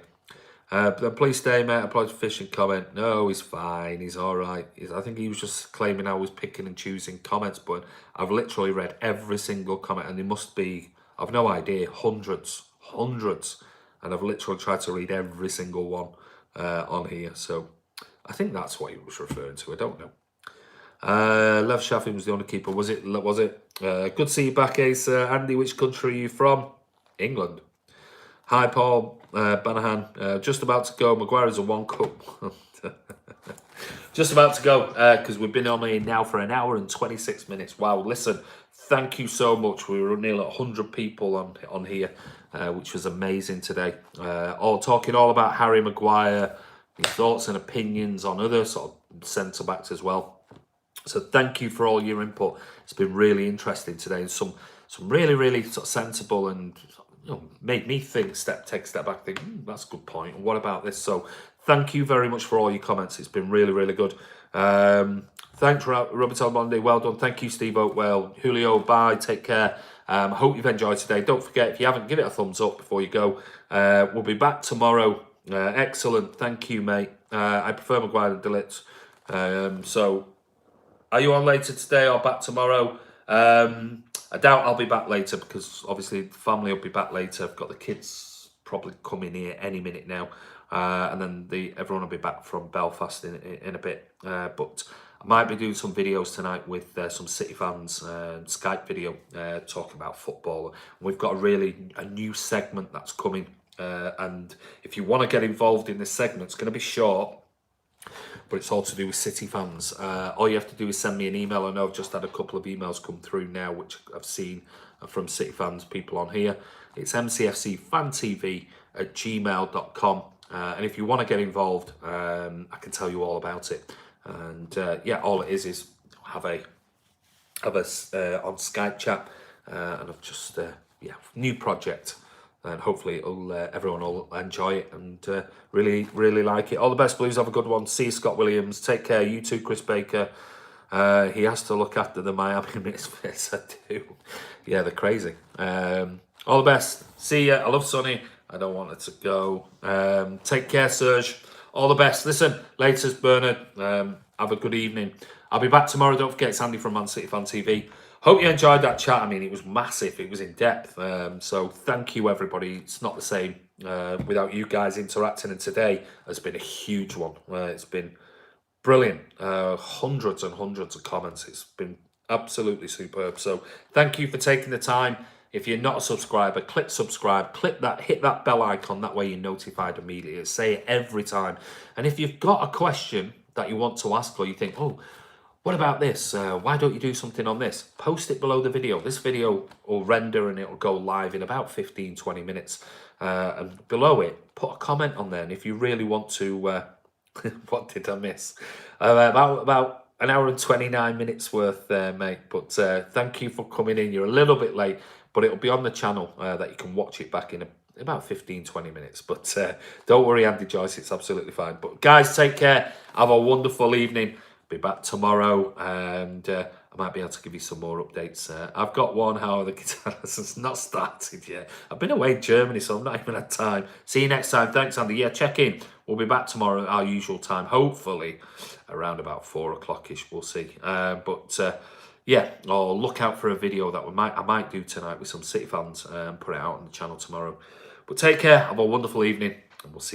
Then please stay, mate. I apologize for fishing comment. No, he's fine. He's all right. I think he was just claiming I was picking and choosing comments, but I've literally read every single comment, and there must be, I've no idea, hundreds, and I've literally tried to read every single one on here. So I think that's what he was referring to. I don't know. Lev Shafi was the only keeper. Was it? Good to see you back, Ace. Andy, which country are you from? England. Hi, Paul. Banahan. Just about to go. Maguire is a one cup. Just about to go because we've been on here now for an hour and 26 minutes. Wow, listen, thank you so much. We were nearly 100 people on here, which was amazing today. All talking all about Harry Maguire, his thoughts and opinions on other sort of centre backs as well. So thank you for all your input. It's been really interesting today, and some really sort of sensible and made me take a step back, think that's a good point. And what about this? So thank you very much for all your comments. It's been really good. Thanks, Robert Albondi. Well done. Thank you, Steve Oatwell. Julio, bye. Take care. Hope you've enjoyed today. Don't forget, if you haven't, give it a thumbs up before you go. We'll be back tomorrow. Excellent. Thank you, mate. I prefer Maguire and Delitz. So are you on later today or back tomorrow? I doubt I'll be back later because obviously the family will be back later. I've got the kids probably coming here any minute now, and then everyone will be back from Belfast in a bit. But I might be doing some videos tonight with some City fans, Skype video, talking about football. We've got a new segment that's coming, and if you want to get involved in this segment, it's going to be short, but it's all to do with City fans. All you have to do is send me an email. I know I've just had a couple of emails come through now, which I've seen from City fans, people on here. It's mcfcfantv@gmail.com. And if you want to get involved, I can tell you all about it. And yeah, all it is have a on Skype chat, and I've just new project. And hopefully everyone will enjoy it and really like it. All the best, Blues. Have a good one. See you, Scott Williams. Take care. You too, Chris Baker. He has to look after the Miami Misfits. I do. Yeah, they're crazy. All the best. See ya. I love Sonny. I don't want it to go. Take care, Serge. All the best. Listen, latest, Bernard. Have a good evening. I'll be back tomorrow. Don't forget, it's Andy from Man City Fan TV. Hope you enjoyed that chat. I mean, it was massive. It was in depth. So thank you, everybody. It's not the same without you guys interacting. And today has been a huge one. It's been brilliant. Hundreds and hundreds of comments. It's been absolutely superb. So thank you for taking the time. If you're not a subscriber, click subscribe. Click that, hit that bell icon. That way you're notified immediately. I say it every time. And if you've got a question that you want to ask, or you think, oh, what about this? Why don't you do something on this? Post it below the video. This video will render and it will go live in about 15-20 minutes. And below it, put a comment on there. And if you really want to, what did I miss? About an hour and 29 minutes worth there, mate. But thank you for coming in. You're a little bit late, but it'll be on the channel that you can watch it back in about 15-20 minutes. But don't worry, Andy Joyce, it's absolutely fine. But guys, take care. Have a wonderful evening. be back tomorrow, and I might be able to give you some more updates. I've got one, how the guitar lesson's not started yet. I've been away in Germany, so I've not even had time. See you next time. Thanks, Andy. Yeah, check in. We'll be back tomorrow at our usual time, hopefully around about 4 o'clock-ish. We'll see. Yeah, or look out for a video that I might do tonight with some City fans and put it out on the channel tomorrow. But take care. Have a wonderful evening, and we'll see you.